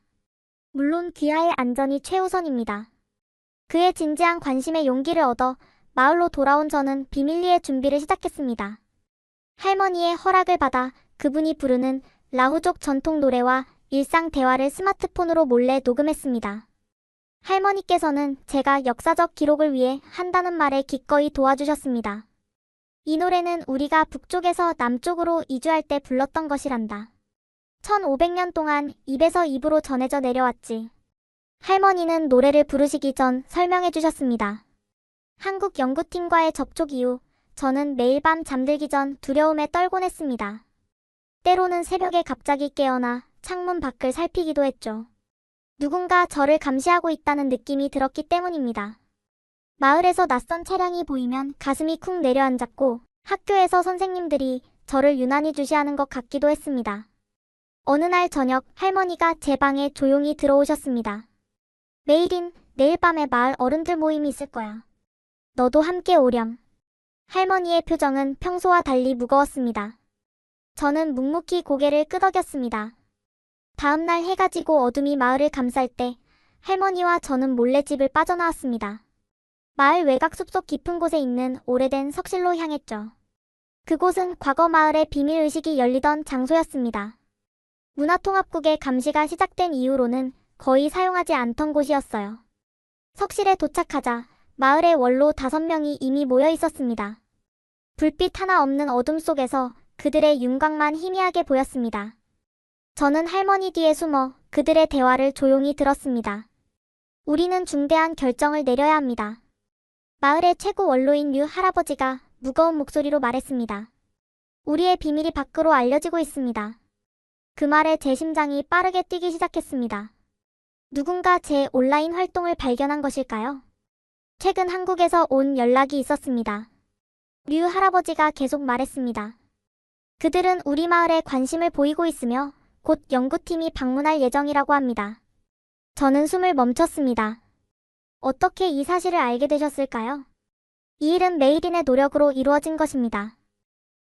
물론 귀하의 안전이 최우선입니다. 그의 진지한 관심에 용기를 얻어 마을로 돌아온 저는 비밀리에 준비를 시작했습니다. 할머니의 허락을 받아 그분이 부르는 라후족 전통 노래와 일상 대화를 스마트폰으로 몰래 녹음했습니다. 할머니께서는 제가 역사적 기록을 위해 한다는 말에 기꺼이 도와주셨습니다. 이 노래는 우리가 북쪽에서 남쪽으로 이주할 때 불렀던 것이란다. 1500년 동안 입에서 입으로 전해져 내려왔지. 할머니는 노래를 부르시기 전 설명해 주셨습니다. 한국 연구팀과의 접촉 이후 저는 매일 밤 잠들기 전 두려움에 떨곤 했습니다. 때로는 새벽에 갑자기 깨어나 창문 밖을 살피기도 했죠. 누군가 저를 감시하고 있다는 느낌이 들었기 때문입니다. 마을에서 낯선 차량이 보이면 가슴이 쿵 내려앉았고 학교에서 선생님들이 저를 유난히 주시하는 것 같기도 했습니다. 어느 날 저녁 할머니가 제 방에 조용히 들어오셨습니다. 메이린, 내일 밤에 마을 어른들 모임이 있을 거야. 너도 함께 오렴. 할머니의 표정은 평소와 달리 무거웠습니다. 저는 묵묵히 고개를 끄덕였습니다. 다음날 해가 지고 어둠이 마을을 감쌀 때 할머니와 저는 몰래 집을 빠져나왔습니다. 마을 외곽 숲속 깊은 곳에 있는 오래된 석실로 향했죠. 그곳은 과거 마을의 비밀의식이 열리던 장소였습니다. 문화통합국의 감시가 시작된 이후로는 거의 사용하지 않던 곳이었어요. 석실에 도착하자 마을의 원로 5명이 이미 모여 있었습니다. 불빛 하나 없는 어둠 속에서 그들의 윤곽만 희미하게 보였습니다. 저는 할머니 뒤에 숨어 그들의 대화를 조용히 들었습니다. 우리는 중대한 결정을 내려야 합니다. 마을의 최고 원로인 류 할아버지가 무거운 목소리로 말했습니다. 우리의 비밀이 밖으로 알려지고 있습니다. 그 말에 제 심장이 빠르게 뛰기 시작했습니다. 누군가 제 온라인 활동을 발견한 것일까요? 최근 한국에서 온 연락이 있었습니다. 류 할아버지가 계속 말했습니다. 그들은 우리 마을에 관심을 보이고 있으며 곧 연구팀이 방문할 예정이라고 합니다. 저는 숨을 멈췄습니다. 어떻게 이 사실을 알게 되셨을까요? 이 일은 메이린의 노력으로 이루어진 것입니다.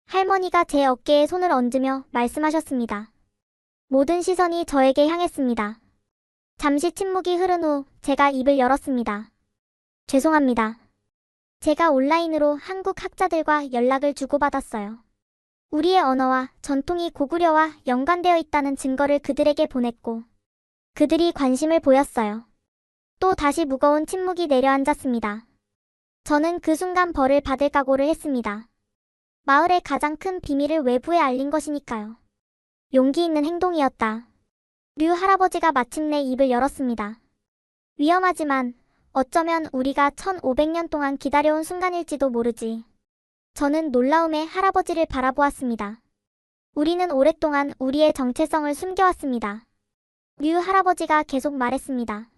할머니가 제 어깨에 손을 얹으며 말씀하셨습니다. 모든 시선이 저에게 향했습니다. 잠시 침묵이 흐른 후 제가 입을 열었습니다. 죄송합니다. 제가 온라인으로 한국 학자들과 연락을 주고받았어요. 우리의 언어와 전통이 고구려와 연관되어 있다는 증거를 그들에게 보냈고 그들이 관심을 보였어요. 또 다시 무거운 침묵이 내려앉았습니다. 저는 그 순간 벌을 받을 각오를 했습니다. 마을의 가장 큰 비밀을 외부에 알린 것이니까요. 용기 있는 행동이었다. 류 할아버지가 마침내 입을 열었습니다. 위험하지만 어쩌면 우리가 1500년 동안 기다려온 순간일지도 모르지. 저는 놀라움에 할아버지를 바라보았습니다. 우리는 오랫동안 우리의 정체성을 숨겨왔습니다. 류 할아버지가 계속 말했습니다.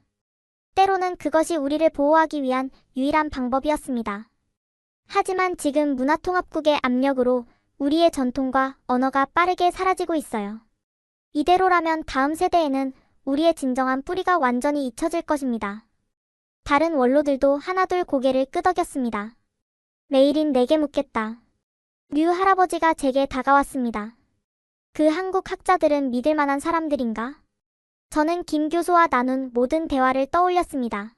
때로는 그것이 우리를 보호하기 위한 유일한 방법이었습니다. 하지만 지금 문화통합국의 압력으로 우리의 전통과 언어가 빠르게 사라지고 있어요. 이대로라면 다음 세대에는 우리의 진정한 뿌리가 완전히 잊혀질 것입니다. 다른 원로들도 하나둘 고개를 끄덕였습니다. 메이린 내게 묻겠다. 류 할아버지가 제게 다가왔습니다. 그 한국 학자들은 믿을 만한 사람들인가? 저는 김 교수와 나눈 모든 대화를 떠올렸습니다.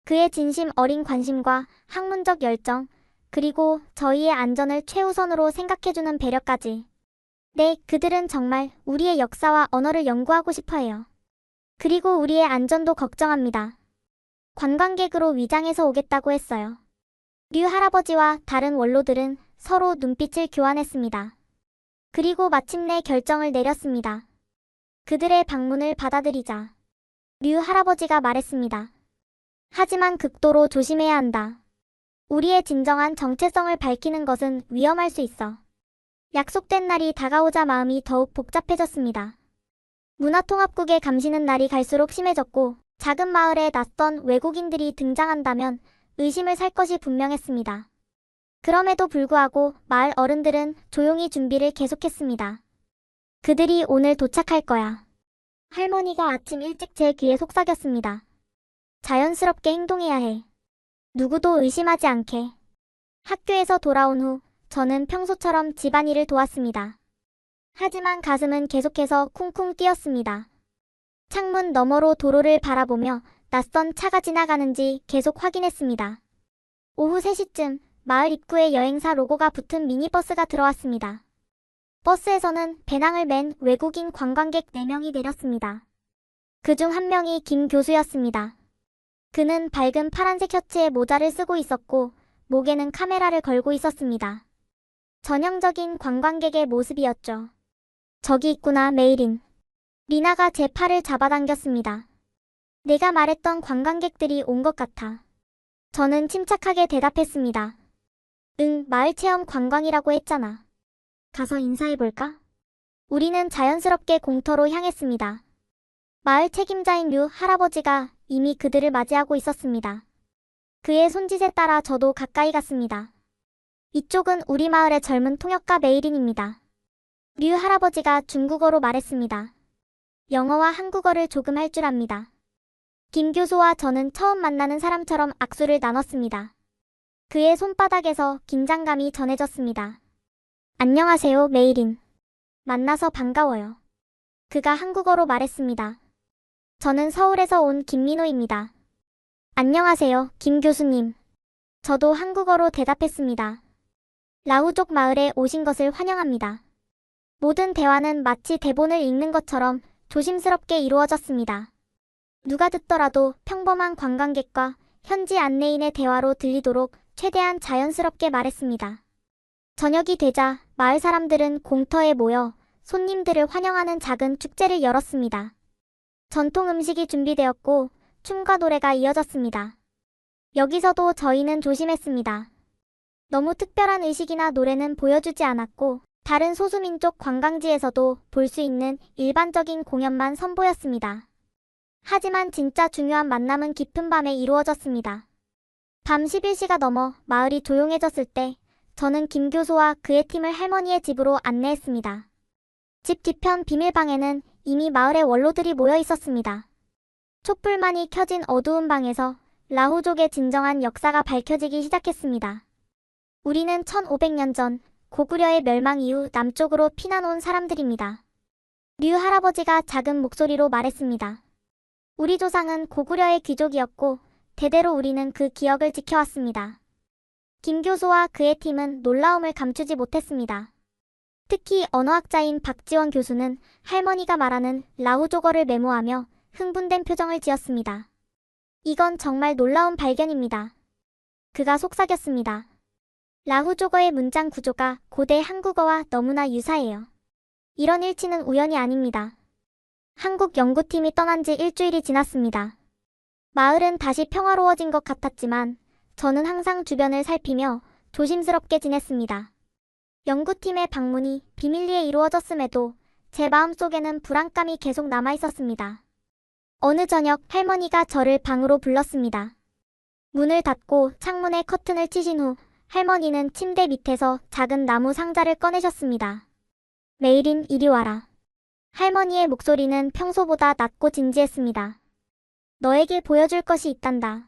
그의 진심 어린 관심과 학문적 열정, 그리고 저희의 안전을 최우선으로 생각해주는 배려까지. 네, 그들은 정말 우리의 역사와 언어를 연구하고 싶어해요. 그리고 우리의 안전도 걱정합니다. 관광객으로 위장해서 오겠다고 했어요. 류 할아버지와 다른 원로들은 서로 눈빛을 교환했습니다. 그리고 마침내 결정을 내렸습니다. 그들의 방문을 받아들이자. 류 할아버지가 말했습니다. 하지만 극도로 조심해야 한다. 우리의 진정한 정체성을 밝히는 것은 위험할 수 있어. 약속된 날이 다가오자 마음이 더욱 복잡해졌습니다. 문화통합국에 감시는 날이 갈수록 심해졌고 작은 마을에 낯선 외국인들이 등장한다면 의심을 살 것이 분명했습니다. 그럼에도 불구하고 마을 어른들은 조용히 준비를 계속했습니다. 그들이 오늘 도착할 거야. 할머니가 아침 일찍 제 귀에 속삭였습니다. 자연스럽게 행동해야 해. 누구도 의심하지 않게. 학교에서 돌아온 후 저는 평소처럼 집안일을 도왔습니다. 하지만 가슴은 계속해서 쿵쿵 뛰었습니다. 창문 너머로 도로를 바라보며 낯선 차가 지나가는지 계속 확인했습니다. 오후 3시쯤 마을 입구에 여행사 로고가 붙은 미니버스가 들어왔습니다. 버스에서는 배낭을 맨 외국인 관광객 4명이 내렸습니다. 그중 한 명이 김 교수였습니다. 그는 밝은 파란색 셔츠에 모자를 쓰고 있었고 목에는 카메라를 걸고 있었습니다. 전형적인 관광객의 모습이었죠. 저기 있구나, 메이린. 리나가 제 팔을 잡아당겼습니다. 내가 말했던 관광객들이 온 것 같아. 저는 침착하게 대답했습니다. 응, 마을 체험 관광이라고 했잖아. 가서 인사해볼까? 우리는 자연스럽게 공터로 향했습니다. 마을 책임자인 류 할아버지가 이미 그들을 맞이하고 있었습니다. 그의 손짓에 따라 저도 가까이 갔습니다. 이쪽은 우리 마을의 젊은 통역가 메이린입니다. 류 할아버지가 중국어로 말했습니다. 영어와 한국어를 조금 할 줄 압니다. 김 교수와 저는 처음 만나는 사람처럼 악수를 나눴습니다. 그의 손바닥에서 긴장감이 전해졌습니다. 안녕하세요, 메이린. 만나서 반가워요. 그가 한국어로 말했습니다. 저는 서울에서 온 김민호입니다. 안녕하세요, 김 교수님. 저도 한국어로 대답했습니다. 라우족 마을에 오신 것을 환영합니다. 모든 대화는 마치 대본을 읽는 것처럼 조심스럽게 이루어졌습니다. 누가 듣더라도 평범한 관광객과 현지 안내인의 대화로 들리도록 최대한 자연스럽게 말했습니다. 저녁이 되자 마을 사람들은 공터에 모여 손님들을 환영하는 작은 축제를 열었습니다. 전통 음식이 준비되었고 춤과 노래가 이어졌습니다. 여기서도 저희는 조심했습니다. 너무 특별한 의식이나 노래는 보여주지 않았고 다른 소수민족 관광지에서도 볼 수 있는 일반적인 공연만 선보였습니다. 하지만 진짜 중요한 만남은 깊은 밤에 이루어졌습니다. 밤 11시가 넘어 마을이 조용해졌을 때 저는 김 교수와 그의 팀을 할머니의 집으로 안내했습니다. 집 뒤편 비밀방에는 이미 마을의 원로들이 모여 있었습니다. 촛불만이 켜진 어두운 방에서 라후족의 진정한 역사가 밝혀지기 시작했습니다. 우리는 1500년 전 고구려의 멸망 이후 남쪽으로 피난 온 사람들입니다. 류 할아버지가 작은 목소리로 말했습니다. 우리 조상은 고구려의 귀족이었고 대대로 우리는 그 기억을 지켜왔습니다. 김 교수와 그의 팀은 놀라움을 감추지 못했습니다. 특히 언어학자인 박지원 교수는 할머니가 말하는 라후족어를 메모하며 흥분된 표정을 지었습니다. 이건 정말 놀라운 발견입니다. 그가 속삭였습니다. 라후족어의 문장 구조가 고대 한국어와 너무나 유사해요. 이런 일치는 우연이 아닙니다. 한국 연구팀이 떠난 지 일주일이 지났습니다. 마을은 다시 평화로워진 것 같았지만 저는 항상 주변을 살피며 조심스럽게 지냈습니다. 연구팀의 방문이 비밀리에 이루어졌음에도 제 마음속에는 불안감이 계속 남아있었습니다. 어느 저녁 할머니가 저를 방으로 불렀습니다. 문을 닫고 창문에 커튼을 치신 후 할머니는 침대 밑에서 작은 나무 상자를 꺼내셨습니다. 메이린, 이리 와라. 할머니의 목소리는 평소보다 낮고 진지했습니다. 너에게 보여줄 것이 있단다.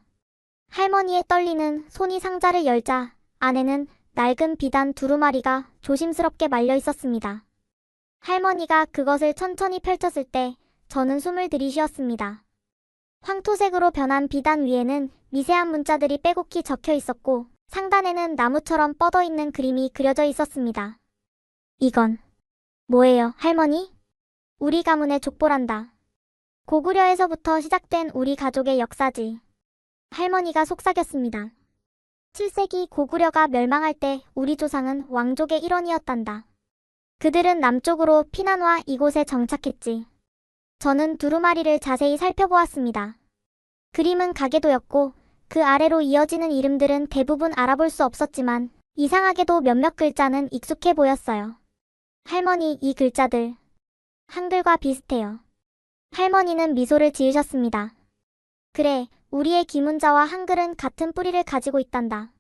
할머니의 떨리는 손이 상자를 열자 안에는 낡은 비단 두루마리가 조심스럽게 말려 있었습니다. 할머니가 그것을 천천히 펼쳤을 때 저는 숨을 들이쉬었습니다. 황토색으로 변한 비단 위에는 미세한 문자들이 빼곡히 적혀 있었고 상단에는 나무처럼 뻗어 있는 그림이 그려져 있었습니다. 이건 뭐예요, 할머니? 우리 가문의 족보란다. 고구려에서부터 시작된 우리 가족의 역사지. 할머니가 속삭였습니다. 7세기 고구려가 멸망할 때 우리 조상은 왕족의 일원이었단다. 그들은 남쪽으로 피난와 이곳에 정착했지. 저는 두루마리를 자세히 살펴보았습니다. 그림은 가계도였고 그 아래로 이어지는 이름들은 대부분 알아볼 수 없었지만 이상하게도 몇몇 글자는 익숙해 보였어요. 할머니, 이 글자들 한글과 비슷해요. 할머니는 미소를 지으셨습니다. 그래, 우리의 기문자와 한글은 같은 뿌리를 가지고 있단다.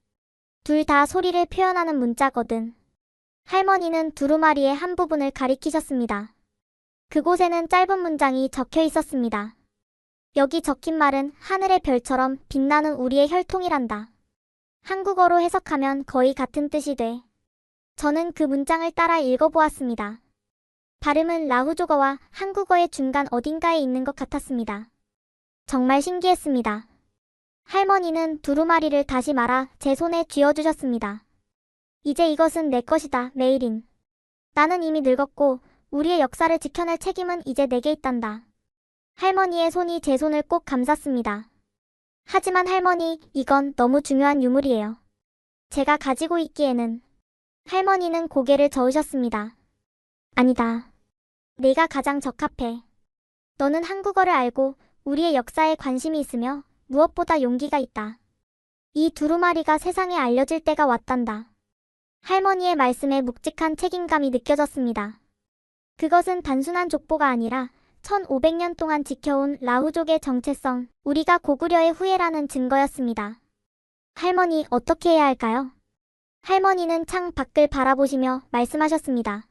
둘 다 소리를 표현하는 문자거든. 할머니는 두루마리의 한 부분을 가리키셨습니다. 그곳에는 짧은 문장이 적혀 있었습니다. 여기 적힌 말은 하늘의 별처럼 빛나는 우리의 혈통이란다. 한국어로 해석하면 거의 같은 뜻이 돼. 저는 그 문장을 따라 읽어보았습니다. 발음은 라후조어와 한국어의 중간 어딘가에 있는 것 같았습니다. 정말 신기했습니다. 할머니는 두루마리를 다시 말아 제 손에 쥐어주셨습니다. 이제 이것은 내 것이다, 메이린. 나는 이미 늙었고 우리의 역사를 지켜낼 책임은 이제 내게 있단다. 할머니의 손이 제 손을 꼭 감쌌습니다. 하지만 할머니, 이건 너무 중요한 유물이에요. 제가 가지고 있기에는. 할머니는 고개를 저으셨습니다. 아니다. 내가 가장 적합해. 너는 한국어를 알고 우리의 역사에 관심이 있으며 무엇보다 용기가 있다. 이 두루마리가 세상에 알려질 때가 왔단다. 할머니의 말씀에 묵직한 책임감이 느껴졌습니다. 그것은 단순한 족보가 아니라 1500년 동안 지켜온 라후족의 정체성, 우리가 고구려의 후예라는 증거였습니다. 할머니, 어떻게 해야 할까요? 할머니는 창 밖을 바라보시며 말씀하셨습니다.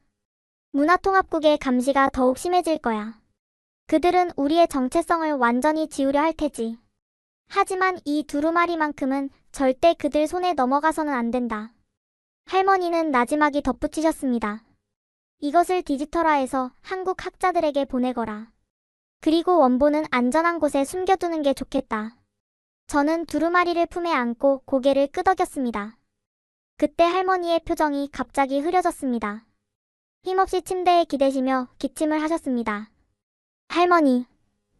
문화통합국의 감시가 더욱 심해질 거야. 그들은 우리의 정체성을 완전히 지우려 할 테지. 하지만 이 두루마리만큼은 절대 그들 손에 넘어가서는 안 된다. 할머니는 나지막이 덧붙이셨습니다. 이것을 디지털화해서 한국 학자들에게 보내거라. 그리고 원본은 안전한 곳에 숨겨두는 게 좋겠다. 저는 두루마리를 품에 안고 고개를 끄덕였습니다. 그때 할머니의 표정이 갑자기 흐려졌습니다. 힘없이 침대에 기대시며 기침을 하셨습니다. 할머니,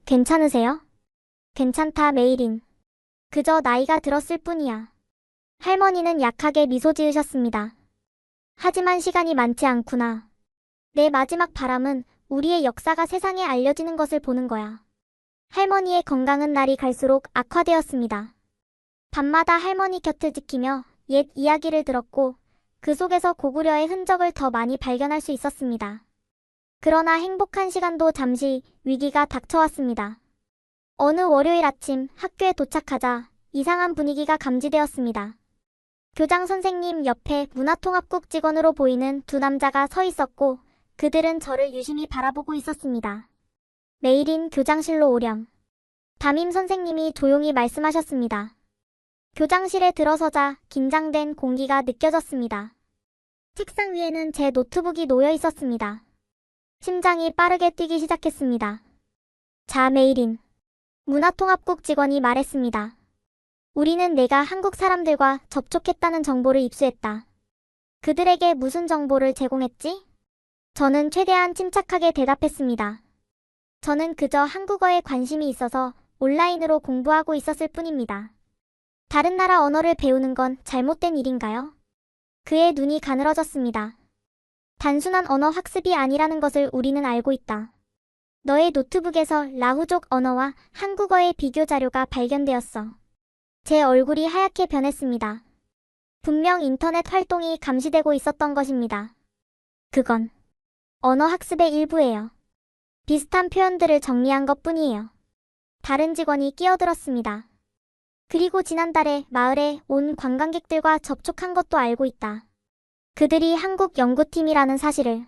괜찮으세요? 괜찮다, 메이린. 그저 나이가 들었을 뿐이야. 할머니는 약하게 미소 지으셨습니다. 하지만 시간이 많지 않구나. 내 마지막 바람은 우리의 역사가 세상에 알려지는 것을 보는 거야. 할머니의 건강은 날이 갈수록 악화되었습니다. 밤마다 할머니 곁을 지키며 옛 이야기를 들었고 그 속에서 고구려의 흔적을 더 많이 발견할 수 있었습니다. 그러나 행복한 시간도 잠시 위기가 닥쳐왔습니다. 어느 월요일 아침 학교에 도착하자 이상한 분위기가 감지되었습니다. 교장 선생님 옆에 문화통합국 직원으로 보이는 두 남자가 서 있었고 그들은 저를 유심히 바라보고 있었습니다. 메이린, 교장실로 오렴. 담임 선생님이 조용히 말씀하셨습니다. 교장실에 들어서자 긴장된 공기가 느껴졌습니다. 책상 위에는 제 노트북이 놓여 있었습니다. 심장이 빠르게 뛰기 시작했습니다. 자, 메이린. 문화통합국 직원이 말했습니다. 우리는 내가 한국 사람들과 접촉했다는 정보를 입수했다. 그들에게 무슨 정보를 제공했지? 저는 최대한 침착하게 대답했습니다. 저는 그저 한국어에 관심이 있어서 온라인으로 공부하고 있었을 뿐입니다. 다른 나라 언어를 배우는 건 잘못된 일인가요? 그의 눈이 가늘어졌습니다. 단순한 언어 학습이 아니라는 것을 우리는 알고 있다. 너의 노트북에서 라후족 언어와 한국어의 비교 자료가 발견되었어. 제 얼굴이 하얗게 변했습니다. 분명 인터넷 활동이 감시되고 있었던 것입니다. 그건 언어 학습의 일부예요. 비슷한 표현들을 정리한 것뿐이에요. 다른 직원이 끼어들었습니다. 그리고 지난달에 마을에 온 관광객들과 접촉한 것도 알고 있다. 그들이 한국 연구팀이라는 사실을.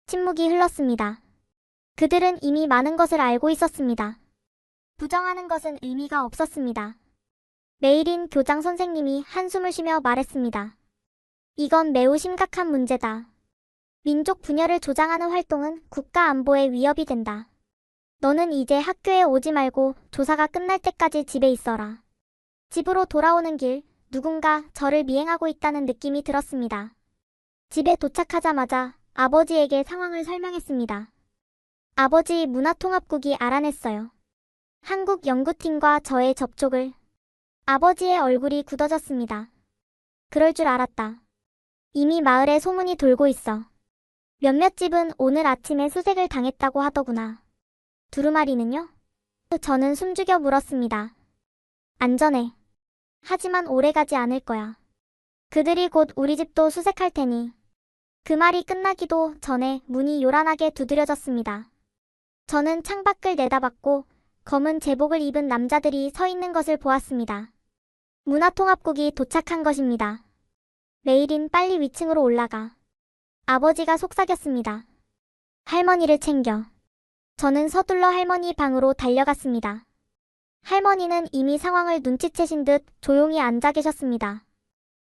침묵이 흘렀습니다. 그들은 이미 많은 것을 알고 있었습니다. 부정하는 것은 의미가 없었습니다. 메이린, 교장 선생님이 한숨을 쉬며 말했습니다. 이건 매우 심각한 문제다. 민족 분열을 조장하는 활동은 국가 안보에 위협이 된다. 너는 이제 학교에 오지 말고 조사가 끝날 때까지 집에 있어라. 집으로 돌아오는 길, 누군가 저를 미행하고 있다는 느낌이 들었습니다. 집에 도착하자마자 아버지에게 상황을 설명했습니다. 아버지, 문화통합국이 알아냈어요. 한국 연구팀과 저의 접촉을. 아버지의 얼굴이 굳어졌습니다. 그럴 줄 알았다. 이미 마을에 소문이 돌고 있어. 몇몇 집은 오늘 아침에 수색을 당했다고 하더구나. 두루마리는요? 저는 숨죽여 물었습니다. 안전해. 하지만 오래가지 않을 거야. 그들이 곧 우리 집도 수색할 테니. 그 말이 끝나기도 전에 문이 요란하게 두드려졌습니다. 저는 창밖을 내다봤고 검은 제복을 입은 남자들이 서 있는 것을 보았습니다. 문화통합국이 도착한 것입니다. 메일인 빨리 위층으로 올라가. 아버지가 속삭였습니다. 할머니를 챙겨. 저는 서둘러 할머니 방으로 달려갔습니다. 할머니는 이미 상황을 눈치채신 듯 조용히 앉아 계셨습니다.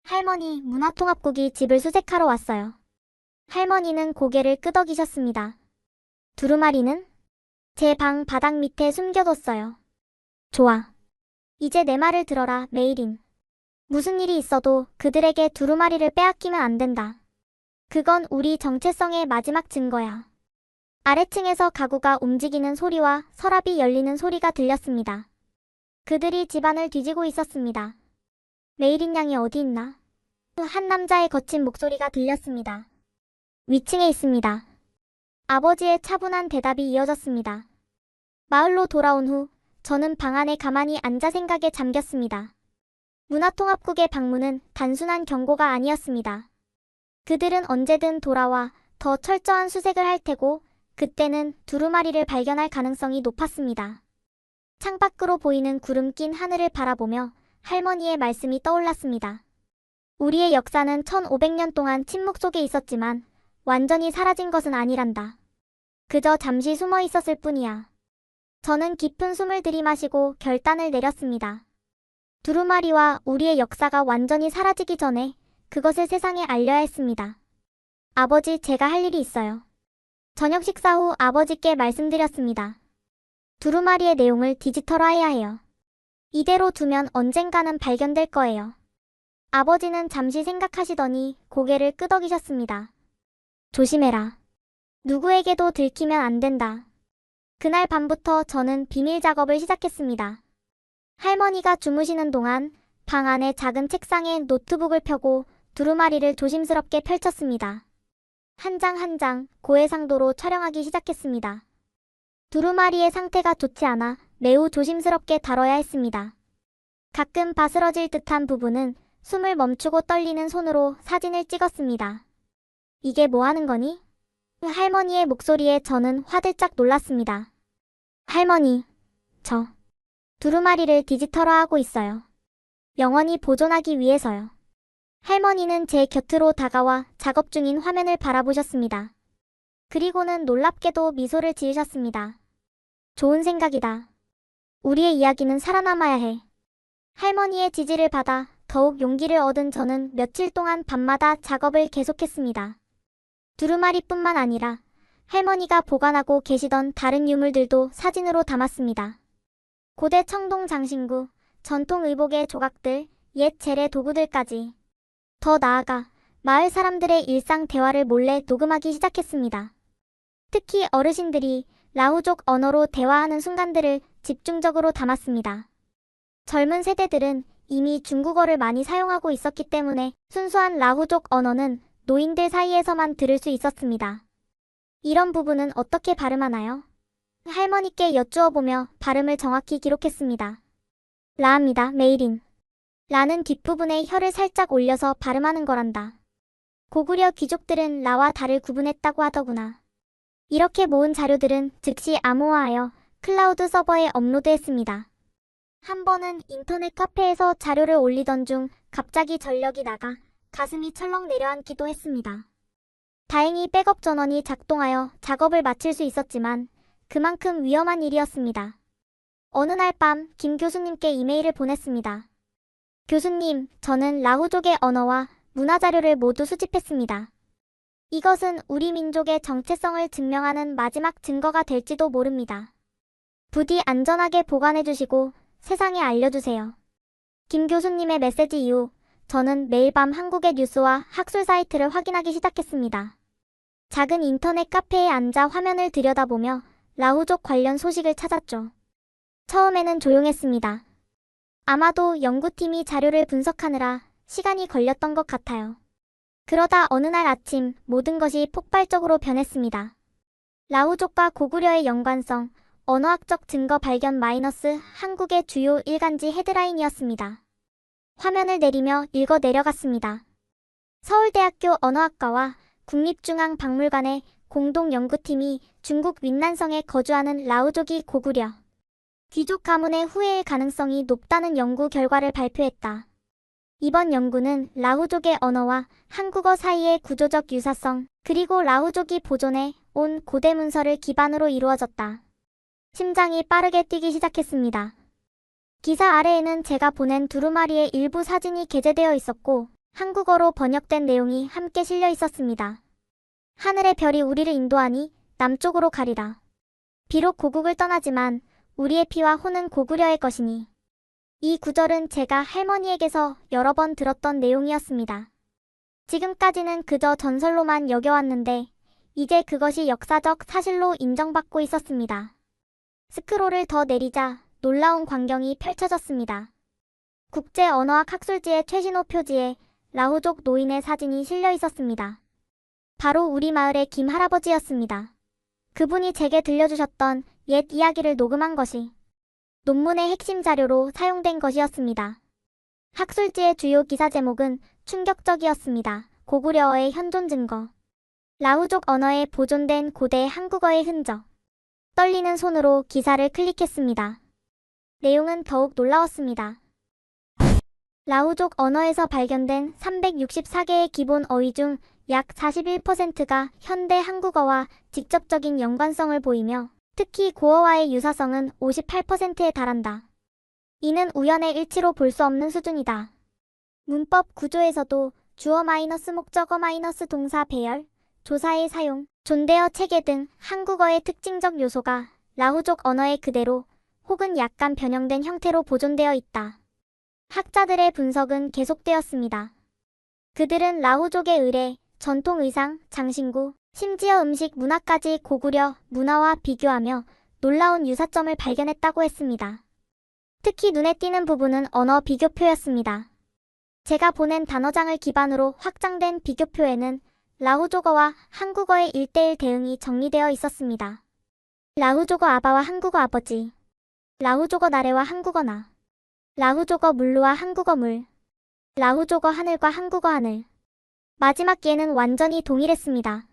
할머니, 문화통합국이 집을 수색하러 왔어요. 할머니는 고개를 끄덕이셨습니다. 두루마리는? 제 방 바닥 밑에 숨겨뒀어요. 좋아. 이제 내 말을 들어라, 메일인. 무슨 일이 있어도 그들에게 두루마리를 빼앗기면 안 된다. 그건 우리 정체성의 마지막 증거야. 아래층에서 가구가 움직이는 소리와 서랍이 열리는 소리가 들렸습니다. 그들이 집안을 뒤지고 있었습니다. 메일인 양이 어디 있나? 한 남자의 거친 목소리가 들렸습니다. 위층에 있습니다. 아버지의 차분한 대답이 이어졌습니다. 마을로 돌아온 후 저는 방 안에 가만히 앉아 생각에 잠겼습니다. 문화통합국의 방문은 단순한 경고가 아니었습니다. 그들은 언제든 돌아와 더 철저한 수색을 할 테고 그때는 두루마리를 발견할 가능성이 높았습니다. 창밖으로 보이는 구름 낀 하늘을 바라보며 할머니의 말씀이 떠올랐습니다. 우리의 역사는 1500년 동안 침묵 속에 있었지만 완전히 사라진 것은 아니란다. 그저 잠시 숨어 있었을 뿐이야. 저는 깊은 숨을 들이마시고 결단을 내렸습니다. 두루마리와 우리의 역사가 완전히 사라지기 전에 그것을 세상에 알려야 했습니다. 아버지, 제가 할 일이 있어요. 저녁 식사 후 아버지께 말씀드렸습니다. 두루마리의 내용을 디지털화해야 해요. 이대로 두면 언젠가는 발견될 거예요. 아버지는 잠시 생각하시더니 고개를 끄덕이셨습니다. 조심해라. 누구에게도 들키면 안 된다. 그날 밤부터 저는 비밀 작업을 시작했습니다. 할머니가 주무시는 동안 방 안의 작은 책상에 노트북을 펴고 두루마리를 조심스럽게 펼쳤습니다. 한 장 한 장 고해상도로 촬영하기 시작했습니다. 두루마리의 상태가 좋지 않아 매우 조심스럽게 다뤄야 했습니다. 가끔 바스러질 듯한 부분은 숨을 멈추고 떨리는 손으로 사진을 찍었습니다. 이게 뭐 하는 거니? 할머니의 목소리에 저는 화들짝 놀랐습니다. 할머니, 저 두루마리를 디지털화하고 있어요. 영원히 보존하기 위해서요. 할머니는 제 곁으로 다가와 작업 중인 화면을 바라보셨습니다. 그리고는 놀랍게도 미소를 지으셨습니다. 좋은 생각이다. 우리의 이야기는 살아남아야 해. 할머니의 지지를 받아 더욱 용기를 얻은 저는 며칠 동안 밤마다 작업을 계속했습니다. 두루마리뿐만 아니라 할머니가 보관하고 계시던 다른 유물들도 사진으로 담았습니다. 고대 청동 장신구, 전통 의복의 조각들, 옛 재래 도구들까지. 더 나아가 마을 사람들의 일상 대화를 몰래 녹음하기 시작했습니다. 특히 어르신들이 라후족 언어로 대화하는 순간들을 집중적으로 담았습니다. 젊은 세대들은 이미 중국어를 많이 사용하고 있었기 때문에 순수한 라후족 언어는 노인들 사이에서만 들을 수 있었습니다. 이런 부분은 어떻게 발음하나요? 할머니께 여쭈어보며 발음을 정확히 기록했습니다. 라입니다, 메일인. 라는 뒷부분에 혀를 살짝 올려서 발음하는 거란다. 고구려 귀족들은 라와 다를 구분했다고 하더구나. 이렇게 모은 자료들은 즉시 암호화하여 클라우드 서버에 업로드했습니다. 한 번은 인터넷 카페에서 자료를 올리던 중 갑자기 전력이 나가 가슴이 철렁 내려앉기도 했습니다. 다행히 백업 전원이 작동하여 작업을 마칠 수 있었지만 그만큼 위험한 일이었습니다. 어느 날 밤 김 교수님께 이메일을 보냈습니다. 교수님, 저는 라후족의 언어와 문화 자료를 모두 수집했습니다. 이것은 우리 민족의 정체성을 증명하는 마지막 증거가 될지도 모릅니다. 부디 안전하게 보관해 주시고 세상에 알려주세요. 김 교수님의 메시지 이후 저는 매일 밤 한국의 뉴스와 학술 사이트를 확인하기 시작했습니다. 작은 인터넷 카페에 앉아 화면을 들여다보며 라후족 관련 소식을 찾았죠. 처음에는 조용했습니다. 아마도 연구팀이 자료를 분석하느라 시간이 걸렸던 것 같아요. 그러다 어느 날 아침 모든 것이 폭발적으로 변했습니다. 라후족과 고구려의 연관성, 언어학적 증거 발견 마이너스 한국의 주요 일간지 헤드라인이었습니다. 화면을 내리며 읽어 내려갔습니다. 서울대학교 언어학과와 국립중앙박물관의 공동연구팀이 중국 윈난성에 거주하는 라우족이 고구려 귀족 가문의 후예일 가능성이 높다는 연구 결과를 발표했다. 이번 연구는 라후족의 언어와 한국어 사이의 구조적 유사성, 그리고 라후족이 보존해 온 고대 문서를 기반으로 이루어졌다. 심장이 빠르게 뛰기 시작했습니다. 기사 아래에는 제가 보낸 두루마리의 일부 사진이 게재되어 있었고, 한국어로 번역된 내용이 함께 실려 있었습니다. 하늘의 별이 우리를 인도하니 남쪽으로 가리라. 비록 고국을 떠나지만 우리의 피와 혼은 고구려의 것이니. 이 구절은 제가 할머니에게서 여러 번 들었던 내용이었습니다. 지금까지는 그저 전설로만 여겨왔는데 이제 그것이 역사적 사실로 인정받고 있었습니다. 스크롤을 더 내리자 놀라운 광경이 펼쳐졌습니다. 국제언어학 학술지의 최신호 표지에 라후족 노인의 사진이 실려 있었습니다. 바로 우리 마을의 김 할아버지였습니다. 그분이 제게 들려주셨던 옛 이야기를 녹음한 것이 논문의 핵심 자료로 사용된 것이었습니다. 학술지의 주요 기사 제목은 충격적이었습니다. 고구려어의 현존 증거. 라후족 언어에 보존된 고대 한국어의 흔적. 떨리는 손으로 기사를 클릭했습니다. 내용은 더욱 놀라웠습니다. 라후족 언어에서 발견된 364개의 기본 어휘 중 약 41%가 현대 한국어와 직접적인 연관성을 보이며 특히 고어와의 유사성은 58%에 달한다. 이는 우연의 일치로 볼 수 없는 수준이다. 문법 구조에서도 주어 마이너스 목적어 마이너스 동사 배열, 조사의 사용, 존대어 체계 등 한국어의 특징적 요소가 라후족 언어의 그대로 혹은 약간 변형된 형태로 보존되어 있다. 학자들의 분석은 계속되었습니다. 그들은 라후족의 의례, 전통 의상, 장신구, 심지어 음식 문화까지 고구려 문화와 비교하며 놀라운 유사점을 발견했다고 했습니다. 특히 눈에 띄는 부분은 언어 비교표였습니다. 제가 보낸 단어장을 기반으로 확장된 비교표에는 라후족어와 한국어의 1:1 대응이 정리되어 있었습니다. 라후족어 아바와 한국어 아버지, 라후족어 나래와 한국어 나, 라후족어 물루와 한국어 물, 라후족어 하늘과 한국어 하늘. 마지막 예는 완전히 동일했습니다.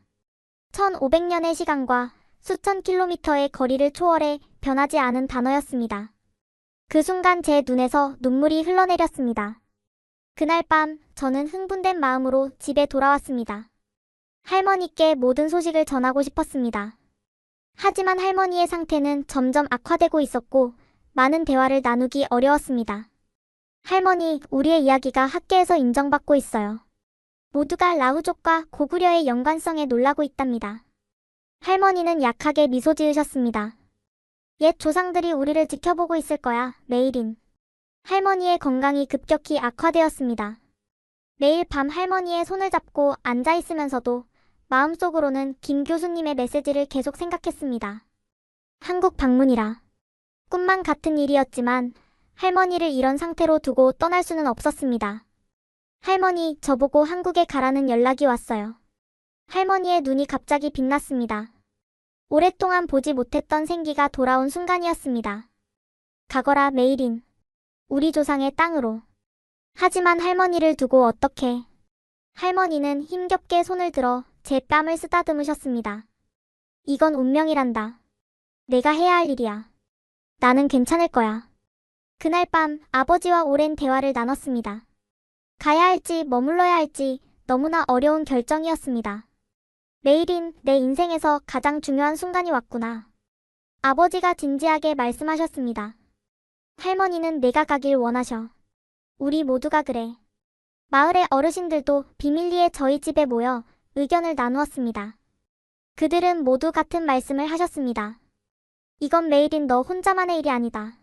1500년의 시간과 수천 킬로미터의 거리를 초월해 변하지 않은 단어였습니다. 그 순간 제 눈에서 눈물이 흘러내렸습니다. 그날 밤 저는 흥분된 마음으로 집에 돌아왔습니다. 할머니께 모든 소식을 전하고 싶었습니다. 하지만 할머니의 상태는 점점 악화되고 있었고 많은 대화를 나누기 어려웠습니다. 할머니, 우리의 이야기가 학계에서 인정받고 있어요. 모두가 라후족과 고구려의 연관성에 놀라고 있답니다. 할머니는 약하게 미소 지으셨습니다. 옛 조상들이 우리를 지켜보고 있을 거야, 메이린. 할머니의 건강이 급격히 악화되었습니다. 매일 밤 할머니의 손을 잡고 앉아있으면서도 마음속으로는 김 교수님의 메시지를 계속 생각했습니다. 한국 방문이라. 꿈만 같은 일이었지만 할머니를 이런 상태로 두고 떠날 수는 없었습니다. 할머니, 저보고 한국에 가라는 연락이 왔어요. 할머니의 눈이 갑자기 빛났습니다. 오랫동안 보지 못했던 생기가 돌아온 순간이었습니다. 가거라, 메이린. 우리 조상의 땅으로. 하지만 할머니를 두고 어떻게. 할머니는 힘겹게 손을 들어 제 뺨을 쓰다듬으셨습니다. 이건 운명이란다. 내가 해야 할 일이야. 나는 괜찮을 거야. 그날 밤 아버지와 오랜 대화를 나눴습니다. 가야 할지 머물러야 할지 너무나 어려운 결정이었습니다. 메이린, 내 인생에서 가장 중요한 순간이 왔구나. 아버지가 진지하게 말씀하셨습니다. 할머니는 내가 가길 원하셔. 우리 모두가 그래. 마을의 어르신들도 비밀리에 저희 집에 모여 의견을 나누었습니다. 그들은 모두 같은 말씀을 하셨습니다. 이건 메이린 너 혼자만의 일이 아니다.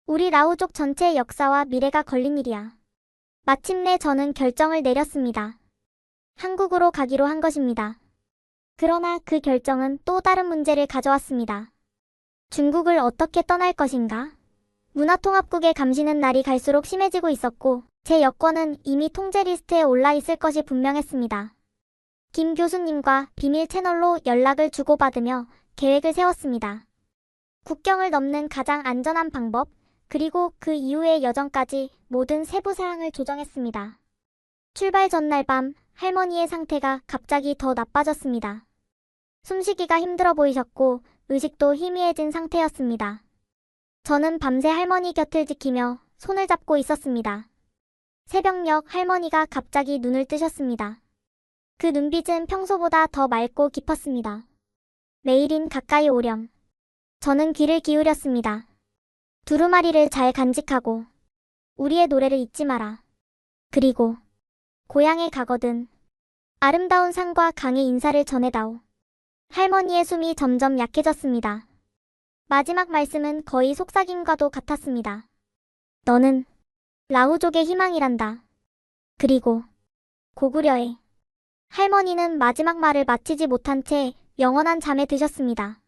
우리 라후족 전체의 역사와 미래가 걸린 일이야. 마침내 저는 결정을 내렸습니다. 한국으로 가기로 한 것입니다. 그러나 그 결정은 또 다른 문제를 가져왔습니다. 중국을 어떻게 떠날 것인가? 문화통합국의 감시는 날이 갈수록 심해지고 있었고 제 여권은 이미 통제 리스트에 올라 있을 것이 분명했습니다. 김 교수님과 비밀 채널로 연락을 주고받으며 계획을 세웠습니다. 국경을 넘는 가장 안전한 방법, 그리고 그 이후의 여정까지 모든 세부 사항을 조정했습니다. 출발 전날 밤 할머니의 상태가 갑자기 더 나빠졌습니다. 숨쉬기가 힘들어 보이셨고 의식도 희미해진 상태였습니다. 저는 밤새 할머니 곁을 지키며 손을 잡고 있었습니다. 새벽녘 할머니가 갑자기 눈을 뜨셨습니다. 그 눈빛은 평소보다 더 맑고 깊었습니다. 메이린 가까이 오렴. 저는 귀를 기울였습니다. 두루마리를 잘 간직하고 우리의 노래를 잊지 마라. 그리고 고향에 가거든 아름다운 산과 강의 인사를 전해다오. 할머니의 숨이 점점 약해졌습니다. 마지막 말씀은 거의 속삭임과도 같았습니다. 너는 라우족의 희망이란다. 그리고 고구려에. 할머니는 마지막 말을 마치지 못한 채 영원한 잠에 드셨습니다.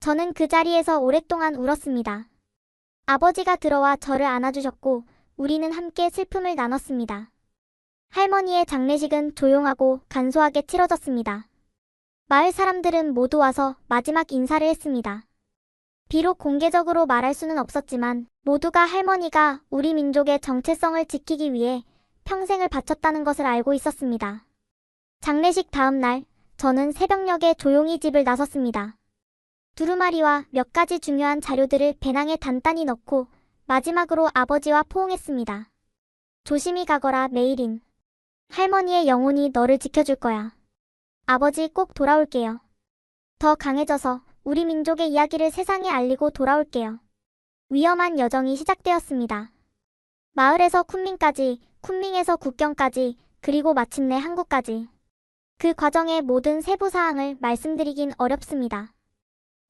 저는 그 자리에서 오랫동안 울었습니다. 아버지가 들어와 저를 안아주셨고 우리는 함께 슬픔을 나눴습니다. 할머니의 장례식은 조용하고 간소하게 치러졌습니다. 마을 사람들은 모두 와서 마지막 인사를 했습니다. 비록 공개적으로 말할 수는 없었지만 모두가 할머니가 우리 민족의 정체성을 지키기 위해 평생을 바쳤다는 것을 알고 있었습니다. 장례식 다음 날, 저는 새벽녘에 조용히 집을 나섰습니다. 두루마리와 몇 가지 중요한 자료들을 배낭에 단단히 넣고 마지막으로 아버지와 포옹했습니다. 조심히 가거라, 메이린. 할머니의 영혼이 너를 지켜줄 거야. 아버지 꼭 돌아올게요. 더 강해져서 우리 민족의 이야기를 세상에 알리고 돌아올게요. 위험한 여정이 시작되었습니다. 마을에서 쿤밍까지, 쿤밍에서 국경까지, 그리고 마침내 한국까지. 그 과정의 모든 세부 사항을 말씀드리긴 어렵습니다.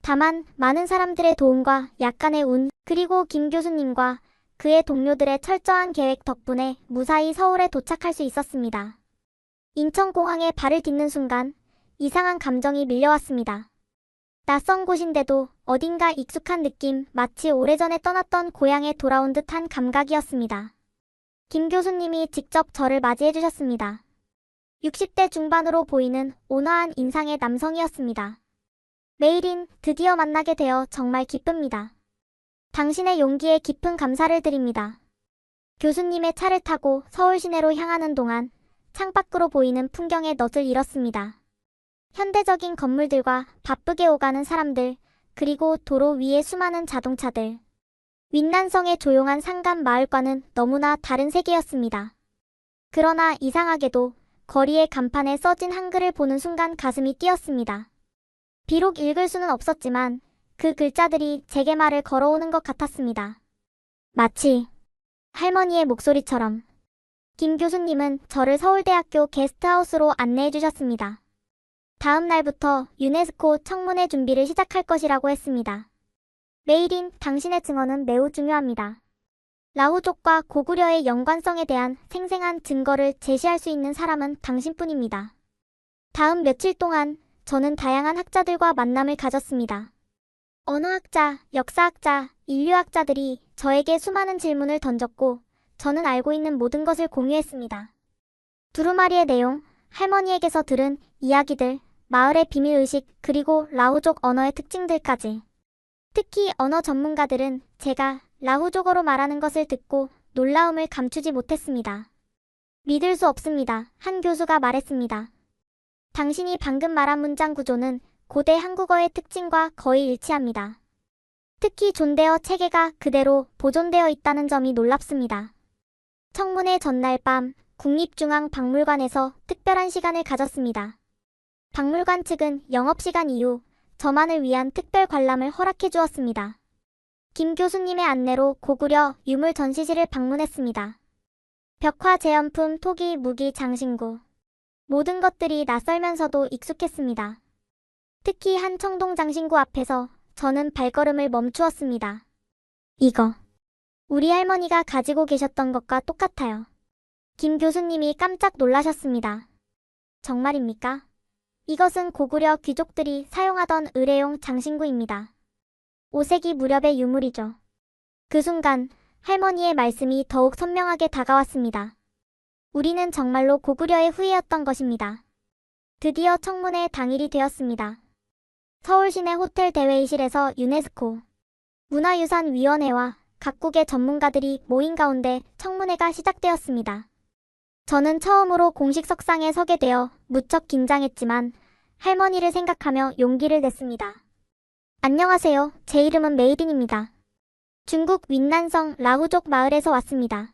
다만 많은 사람들의 도움과 약간의 운, 그리고 김 교수님과 그의 동료들의 철저한 계획 덕분에 무사히 서울에 도착할 수 있었습니다. 인천공항에 발을 딛는 순간 이상한 감정이 밀려왔습니다. 낯선 곳인데도 어딘가 익숙한 느낌, 마치 오래전에 떠났던 고향에 돌아온 듯한 감각이었습니다. 김 교수님이 직접 저를 맞이해 주셨습니다. 60대 중반으로 보이는 온화한 인상의 남성이었습니다. 메이린, 드디어 만나게 되어 정말 기쁩니다. 당신의 용기에 깊은 감사를 드립니다. 교수님의 차를 타고 서울 시내로 향하는 동안 창밖으로 보이는 풍경에 넋을 잃었습니다. 현대적인 건물들과 바쁘게 오가는 사람들, 그리고 도로 위의 수많은 자동차들. 윈난성의 조용한 산간 마을과는 너무나 다른 세계였습니다. 그러나 이상하게도 거리의 간판에 써진 한글을 보는 순간 가슴이 뛰었습니다. 비록 읽을 수는 없었지만 그 글자들이 제게 말을 걸어오는 것 같았습니다. 마치 할머니의 목소리처럼. 김 교수님은 저를 서울대학교 게스트하우스로 안내해 주셨습니다. 다음 날부터 유네스코 청문회 준비를 시작할 것이라고 했습니다. 메이린, 당신의 증언은 매우 중요합니다. 라후족과 고구려의 연관성에 대한 생생한 증거를 제시할 수 있는 사람은 당신뿐입니다. 다음 며칠 동안 저는 다양한 학자들과 만남을 가졌습니다. 언어학자, 역사학자, 인류학자들이 저에게 수많은 질문을 던졌고 저는 알고 있는 모든 것을 공유했습니다. 두루마리의 내용, 할머니에게서 들은 이야기들, 마을의 비밀의식, 그리고 라후족 언어의 특징들까지. 특히 언어 전문가들은 제가 라후족어로 말하는 것을 듣고 놀라움을 감추지 못했습니다. 믿을 수 없습니다. 한 교수가 말했습니다. 당신이 방금 말한 문장 구조는 고대 한국어의 특징과 거의 일치합니다. 특히 존대어 체계가 그대로 보존되어 있다는 점이 놀랍습니다. 청문회 전날 밤 국립중앙박물관에서 특별한 시간을 가졌습니다. 박물관 측은 영업시간 이후 저만을 위한 특별 관람을 허락해 주었습니다. 김 교수님의 안내로 고구려 유물 전시실을 방문했습니다. 벽화, 제염품, 토기, 무기, 장신구. 모든 것들이 낯설면서도 익숙했습니다. 특히 한 청동 장신구 앞에서 저는 발걸음을 멈추었습니다. 이거, 우리 할머니가 가지고 계셨던 것과 똑같아요. 김 교수님이 깜짝 놀라셨습니다. 정말입니까? 이것은 고구려 귀족들이 사용하던 의뢰용 장신구입니다. 5세기 무렵의 유물이죠. 그 순간 할머니의 말씀이 더욱 선명하게 다가왔습니다. 우리는 정말로 고구려의 후예였던 것입니다. 드디어 청문회 당일이 되었습니다. 서울시내 호텔 대회의실에서 유네스코 문화유산위원회와 각국의 전문가들이 모인 가운데 청문회가 시작되었습니다. 저는 처음으로 공식 석상에 서게 되어 무척 긴장했지만 할머니를 생각하며 용기를 냈습니다. 안녕하세요. 제 이름은 메이린입니다. 중국 윈난성 라후족 마을에서 왔습니다.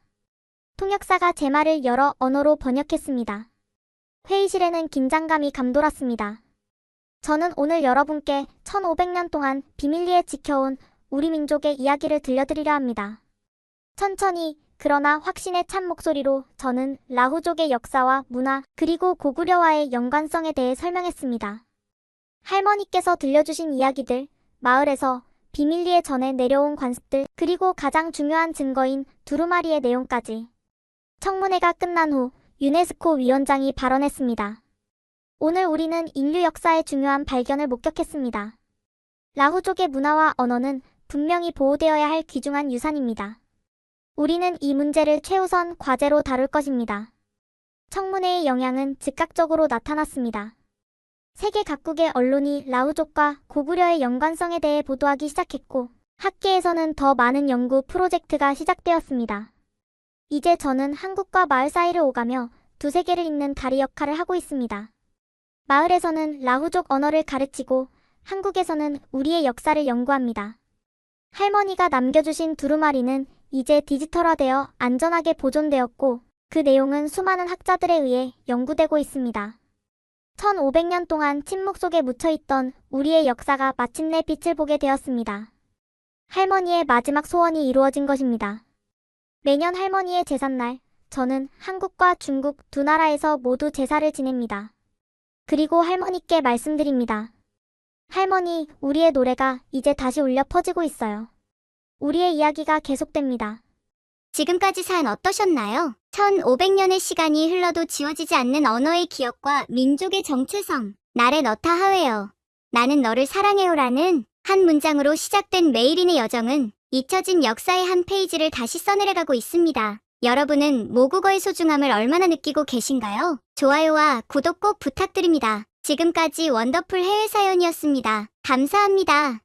통역사가 제 말을 여러 언어로 번역했습니다. 회의실에는 긴장감이 감돌았습니다. 저는 오늘 여러분께 1500년 동안 비밀리에 지켜온 우리 민족의 이야기를 들려드리려 합니다. 천천히 그러나 확신에 찬 목소리로 저는 라후족의 역사와 문화 그리고 고구려와의 연관성에 대해 설명했습니다. 할머니께서 들려주신 이야기들, 마을에서 비밀리에 전해 내려온 관습들, 그리고 가장 중요한 증거인 두루마리의 내용까지. 청문회가 끝난 후 유네스코 위원장이 발언했습니다. 오늘 우리는 인류 역사의 중요한 발견을 목격했습니다. 라후족의 문화와 언어는 분명히 보호되어야 할 귀중한 유산입니다. 우리는 이 문제를 최우선 과제로 다룰 것입니다. 청문회의 영향은 즉각적으로 나타났습니다. 세계 각국의 언론이 라후족과 고구려의 연관성에 대해 보도하기 시작했고, 학계에서는 더 많은 연구 프로젝트가 시작되었습니다. 이제 저는 한국과 마을 사이를 오가며 두 세계를 잇는 다리 역할을 하고 있습니다. 마을에서는 라후족 언어를 가르치고 한국에서는 우리의 역사를 연구합니다. 할머니가 남겨주신 두루마리는 이제 디지털화되어 안전하게 보존되었고 그 내용은 수많은 학자들에 의해 연구되고 있습니다. 1500년 동안 침묵 속에 묻혀있던 우리의 역사가 마침내 빛을 보게 되었습니다. 할머니의 마지막 소원이 이루어진 것입니다. 매년 할머니의 제삿날, 저는 한국과 중국 두 나라에서 모두 제사를 지냅니다. 그리고 할머니께 말씀드립니다. 할머니, 우리의 노래가 이제 다시 울려 퍼지고 있어요. 우리의 이야기가 계속됩니다. 지금까지 사연 어떠셨나요? 1500년의 시간이 흘러도 지워지지 않는 언어의 기억과 민족의 정체성. 나를 너타 하웨요. 나는 너를 사랑해요라는 한 문장으로 시작된 메이린의 여정은 잊혀진 역사의 한 페이지를 다시 써내려가고 있습니다. 여러분은 모국어의 소중함을 얼마나 느끼고 계신가요? 좋아요와 구독 꼭 부탁드립니다. 지금까지 원더풀 해외 사연이었습니다. 감사합니다.